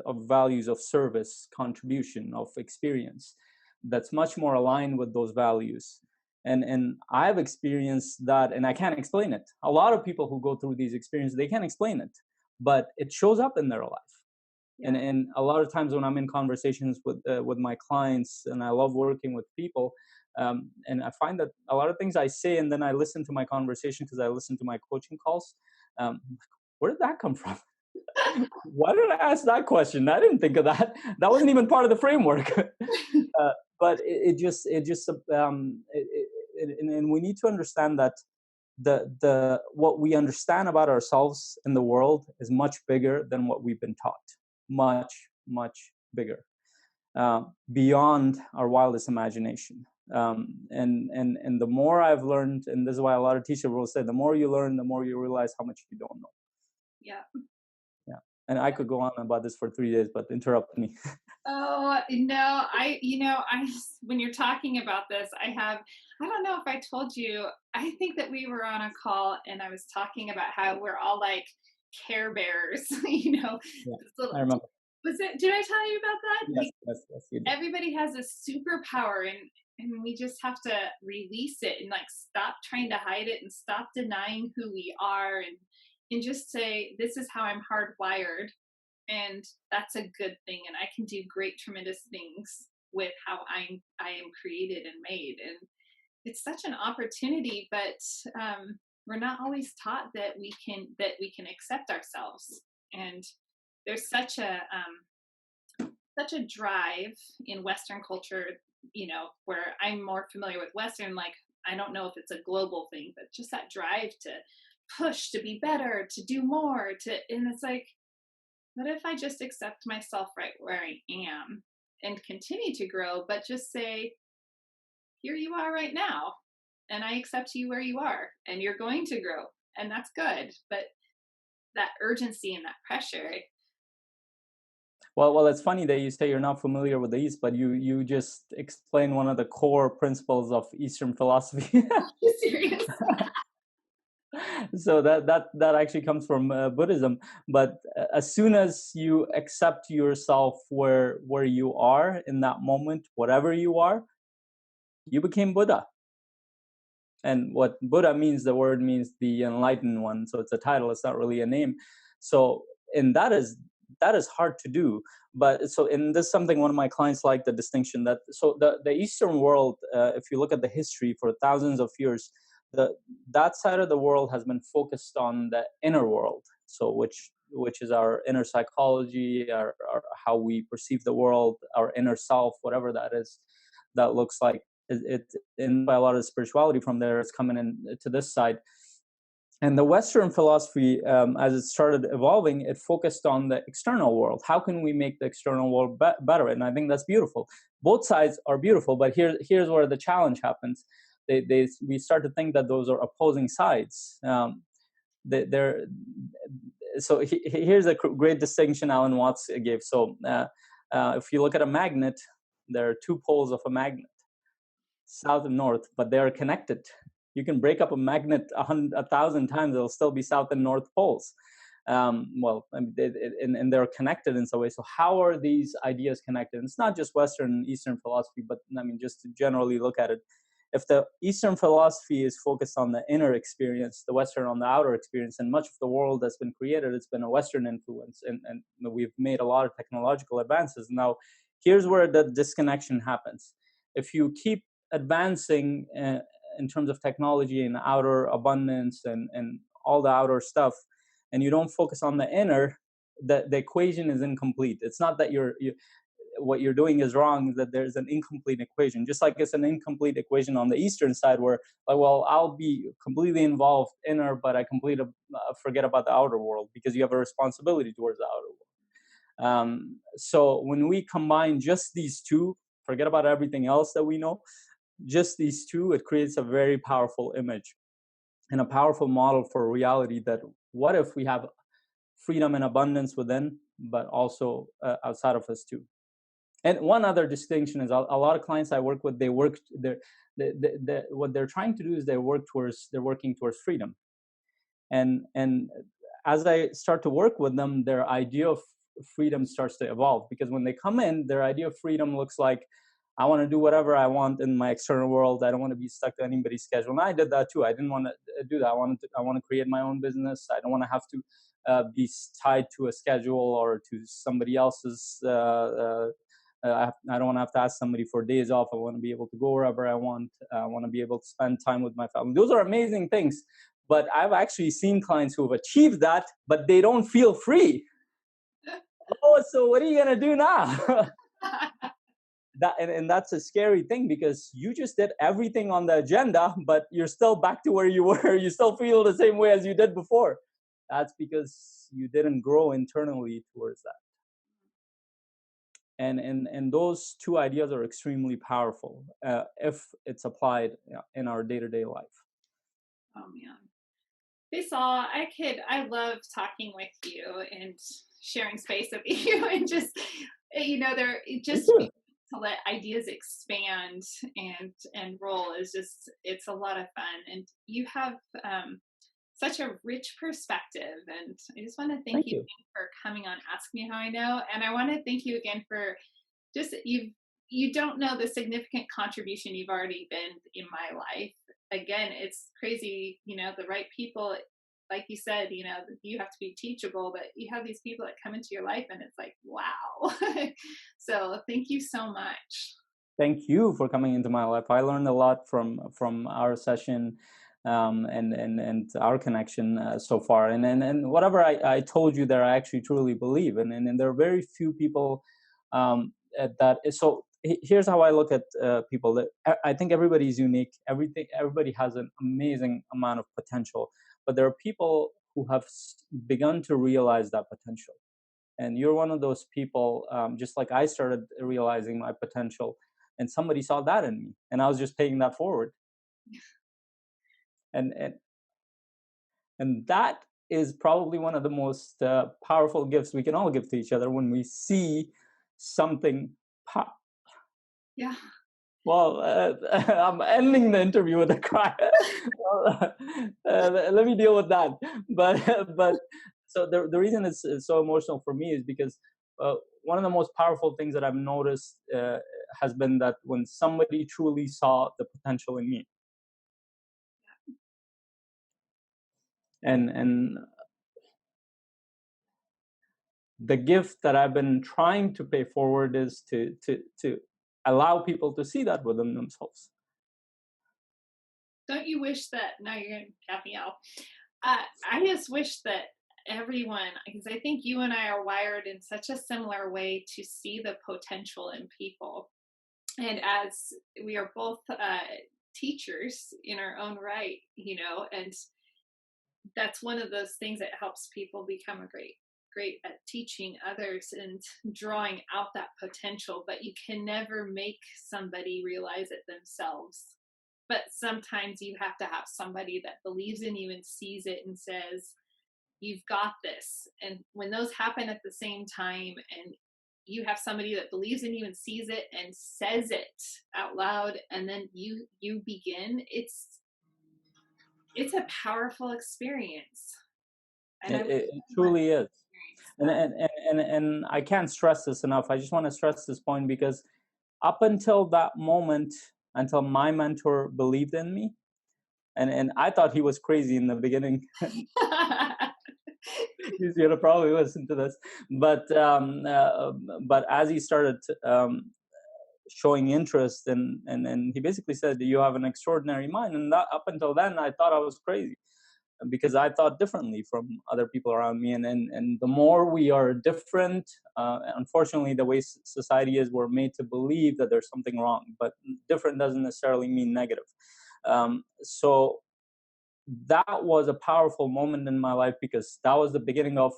of values of service, contribution, of experience, that's much more aligned with those values. And I've experienced that, and I can't explain it. A lot of people who go through these experiences, they can't explain it, but it shows up in their life. and Yeah. and a lot of times when I'm in conversations with my clients, and I love working with people, and I find that a lot of things I say, and then I listen to my conversation, because I listen to my coaching calls. Where did that come from? Why did I ask that question? I didn't think of that. That wasn't even part of the framework. But and we need to understand that the what we understand about ourselves in the world is much bigger than what we've been taught. Much bigger, beyond our wildest imagination. And the more I've learned, and this is why a lot of teachers will say, the more you learn, the more you realize how much you don't know. Yeah. Yeah. And I could go on about this for 3 days, but interrupt me. Oh, no, when you're talking about this, I don't know if I told you, I think that we were on a call and I was talking about how we're all like Care Bears, Yeah, this little, I remember. did I tell you about that? Yes, yes, yes, you did. Everybody has a superpower, and we just have to release it and like stop trying to hide it and stop denying who we are, and just say, this is how I'm hardwired, and that's a good thing, and I can do great tremendous things with how I am created and made. And it's such an opportunity, but we're not always taught that we can accept ourselves. And there's such a drive in Western culture, where I'm more familiar with Western, like, I don't know if it's a global thing, but just that drive to push, to be better, to do more, and it's like, what if I just accept myself right where I am and continue to grow, but just say, here you are right now, and I accept you where you are, and you're going to grow, and that's good. But that urgency and that pressure, Well, it's funny that you say you're not familiar with the East, but you just explain one of the core principles of Eastern philosophy. serious. So that actually comes from Buddhism. But as soon as you accept yourself where you are in that moment, whatever you are, you became Buddha. And what Buddha means, the word means the enlightened one. So it's a title, it's not really a name. So, and that is hard to do. But so, and this is something one of my clients like the distinction that, so the Eastern world, if you look at the history for thousands of years, that side of the world has been focused on the inner world. So which is our inner psychology, our how we perceive the world, our inner self, whatever that is, that looks like. And by a lot of spirituality from there is coming in to this side. And the Western philosophy, as it started evolving, it focused on the external world. How can we make the external world better? And I think that's beautiful. Both sides are beautiful, but here's where the challenge happens. We start to think that those are opposing sides. They're so here's a great distinction Alan Watts gave. So if you look at a magnet, there are two poles of a magnet, south and north, but they are connected. You can break up a magnet 1,000 times; it'll still be south and north poles. Well, I mean, and they're connected in some way. So how are these ideas connected? And it's not just Western and Eastern philosophy, but I mean, just to generally look at it, if the Eastern philosophy is focused on the inner experience, the Western on the outer experience, and much of the world that's been created, it's been a Western influence, and we've made a lot of technological advances. Now, here's where the disconnection happens. If you keep advancing in terms of technology and outer abundance and all the outer stuff, and you don't focus on the inner, the equation is incomplete. It's not that what you're doing is wrong, that there's an incomplete equation. Just like it's an incomplete equation on the Eastern side where, like, well, I'll be completely involved inner, but I completely forget about the outer world, because you have a responsibility towards the outer world. So when we combine just these two, forget about everything else that we know, just these two, it creates a very powerful image and a powerful model for reality, that what if we have freedom and abundance within, but also outside of us too. And one other distinction is, a lot of clients I work with, what they're trying to do is they're working towards freedom. And as I start to work with them, their idea of freedom starts to evolve, because when they come in, their idea of freedom looks like, I want to do whatever I want in my external world. I don't want to be stuck to anybody's schedule. And I did that too. I didn't want to do that. I want to create my own business. I don't want to have to be tied to a schedule or to somebody else's. I don't want to have to ask somebody for days off. I want to be able to go wherever I want. I want to be able to spend time with my family. Those are amazing things. But I've actually seen clients who have achieved that, but they don't feel free. Oh, so what are you going to do now? And that's a scary thing, because you just did everything on the agenda, but you're still back to where you were. You still feel the same way as you did before. That's because you didn't grow internally towards that. And those two ideas are extremely powerful if it's applied in our day-to-day life. Oh man. Faisal, I love talking with you and sharing space with you and just, just to let ideas expand and roll is just, it's a lot of fun. And you have such a rich perspective. And I just want to thank Thank you you. for coming on Ask Me How I Know. And I want to thank you again for just, you don't know the significant contribution you've already been in my life. Again, it's crazy, the right people, like you said, you have to be teachable, but you have these people that come into your life and it's like, wow. So thank you so much. Thank you for coming into my life. I learned a lot from our session, and our connection so far. And whatever I told you there, I actually truly believe. And there are very few people that is so. Here's how I look at people. That I think everybody is unique. Everybody has an amazing amount of potential, but there are people who have begun to realize that potential. And you're one of those people, just like I started realizing my potential, and somebody saw that in me, and I was just paying that forward. And and and that is probably one of the most powerful gifts we can all give to each other, when we see something pop. Yeah. Well, I'm ending the interview with a cry. Let me deal with that. But so the reason it's so emotional for me is because one of the most powerful things that I've noticed has been that when somebody truly saw the potential in me, and the gift that I've been trying to pay forward is to allow people to see that within themselves. Don't you wish that, now you're going to cap me out. I just wish that everyone, because I think you and I are wired in such a similar way to see the potential in people. And as we are both teachers in our own right, and that's one of those things that helps people become a great at teaching others and drawing out that potential, but you can never make somebody realize it themselves. But sometimes you have to have somebody that believes in you and sees it and says, you've got this. And when those happen at the same time, and you have somebody that believes in you and sees it and says it out loud, and then you begin, It's a powerful experience, and I wish It everyone truly is. experienced And, that. and and I can't stress this enough. I just want to stress this point because up until that moment, until my mentor believed in me, and I thought he was crazy in the beginning. He's gonna probably listen to this, but but as he started showing interest, and he basically said, "You have an extraordinary mind." And that, up until then, I thought I was crazy because I thought differently from other people around me. And the more we are different, unfortunately, the way society is, we're made to believe that there's something wrong. But different doesn't necessarily mean negative. So that was a powerful moment in my life because that was the beginning of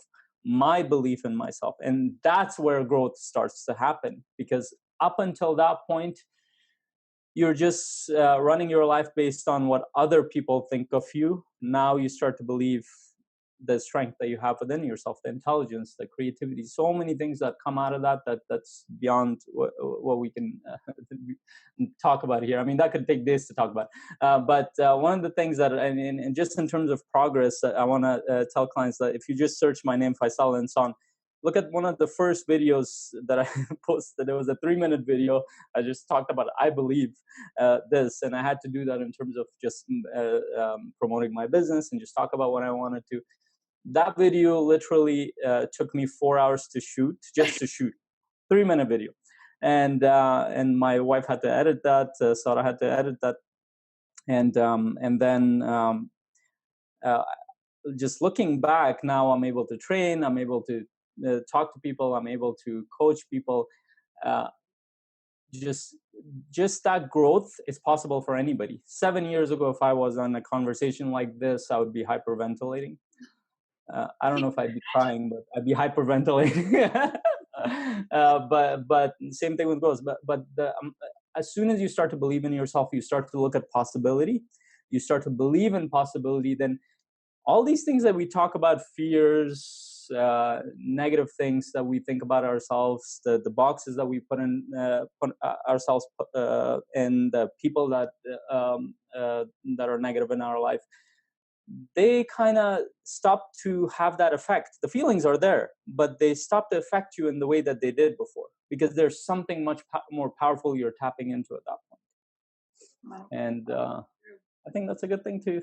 my belief in myself, and that's where growth starts to happen. Because up until that point, you're just running your life based on what other people think of you. Now you start to believe the strength that you have within yourself, the intelligence, the creativity, so many things that come out of that, that's beyond what we can talk about here. I mean, that could take days to talk about. But one of the things that, and just in terms of progress, I want to tell clients that if you just search my name, Faisal Ensaun, look at one of the first videos that I posted. It was a 3-minute video. I just talked about, I believe this, and I had to do that in terms of just promoting my business and just talk about what I wanted to. That video literally took me 4 hours to shoot, just to shoot 3-minute video, and my wife had to edit that. Sarah had to edit that, and then uh, just looking back now, I'm able to train. I'm able to talk to people. I'm able to coach people. Uh, just just that growth is possible for anybody. 7 years ago, if I was on a conversation like this, I would be hyperventilating. I don't know if I'd be crying, but I'd be hyperventilating. But same thing with growth. But as soon as you start to believe in yourself, you start to look at possibility. You start to believe in possibility. Then all these things that we talk about, fears, negative things that we think about ourselves, the boxes that we put ourselves in, the people that are negative in our life, they kind of stop to have that effect. The feelings are there, but they stop to affect you in the way that they did before, because there's something much more powerful you're tapping into at that point. Wow. And I think that's a good thing to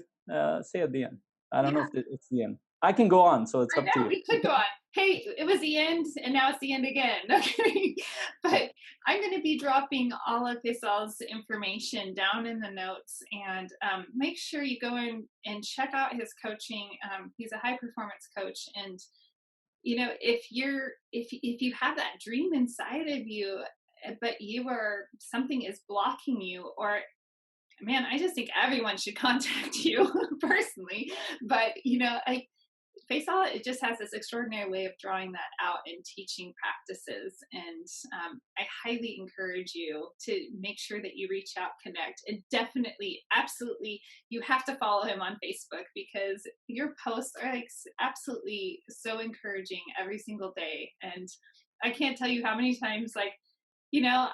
say at the end. I don't know Yeah, if it's the end. I can go on, so it's I up to know, you. we could go on. Hey, it was the end, and now it's the end again. Okay. But I'm going to be dropping all of Faisal's information down in the notes, and make sure you go in and check out his coaching. He's a high performance coach, and if you have that dream inside of you, but you are something is blocking you, or man, I just think everyone should contact you personally. But Faisal, it just has this extraordinary way of drawing that out and teaching practices. And I highly encourage you to make sure that you reach out, connect, and definitely, absolutely, you have to follow him on Facebook, because your posts are like absolutely so encouraging every single day. And I can't tell you how many times, like, you know,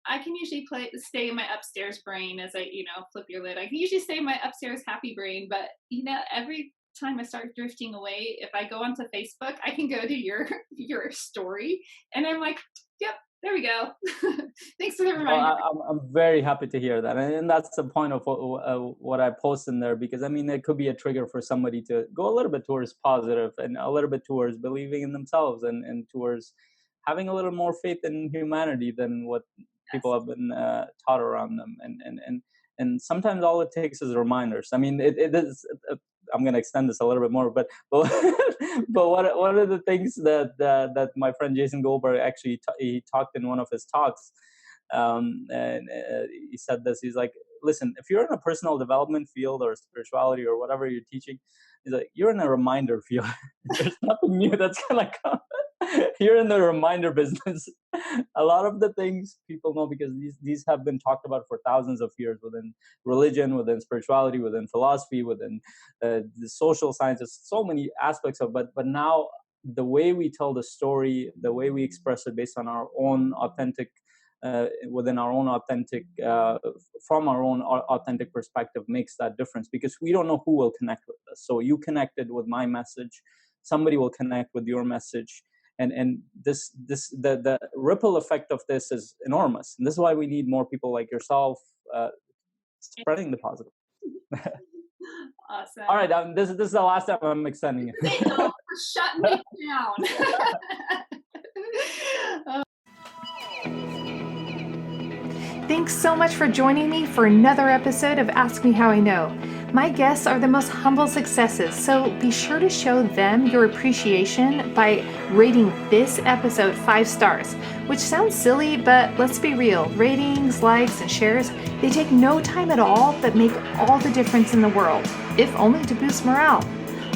I can usually stay in my upstairs brain as I, flip your lid. I can usually stay in my upstairs happy brain, but every time I start drifting away, if I go onto Facebook, I can go to your your story, and I'm like, yep, there we go. Thanks for the Well, reminder. I'm very happy to hear that, and that's the point of what I post in there, because I mean it could be a trigger for somebody to go a little bit towards positive and a little bit towards believing in themselves, and towards having a little more faith in humanity than what people Yes. have been taught around them, and sometimes all it takes is reminders. I mean, it is. I'm going to extend this a little bit more, but but one of the things that my friend Jason Goldberg actually he talked in one of his talks, and he said this. He's like, listen, if you're in a personal development field or spirituality or whatever you're teaching, he's like, you're in a reminder field. There's nothing new that's gonna come. You're in the reminder business. A lot of the things people know because these have been talked about for thousands of years within religion, within spirituality, within philosophy, within the social sciences, so many aspects of. But now the way we tell the story, the way we express it based on our own authentic within our own authentic, from our own authentic perspective makes that difference, because we don't know who will connect with us. So you connected with my message, somebody will connect with your message. And the ripple effect of this is enormous. And this is why we need more people like yourself, spreading the positive. Awesome. All right, this is the last time I'm extending it. Shut me down. Thanks so much for joining me for another episode of Ask Me How I Know. My guests are the most humble successes, so be sure to show them your appreciation by rating this episode 5 stars, which sounds silly, but let's be real. Ratings, likes, and shares, they take no time at all, but make all the difference in the world, if only to boost morale.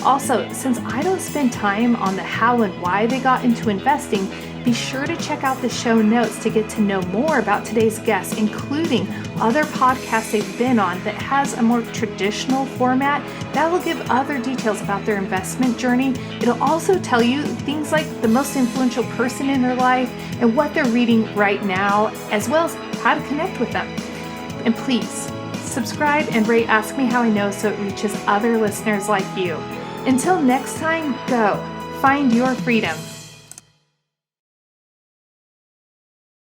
Also, since I don't spend time on the how and why they got into investing, be sure to check out the show notes to get to know more about today's guests, including other podcasts they've been on that has a more traditional format that will give other details about their investment journey. It'll also tell you things like the most influential person in their life and what they're reading right now, as well as how to connect with them. And please, subscribe and rate Ask Me How I Know so it reaches other listeners like you. Until next time, go find your freedom.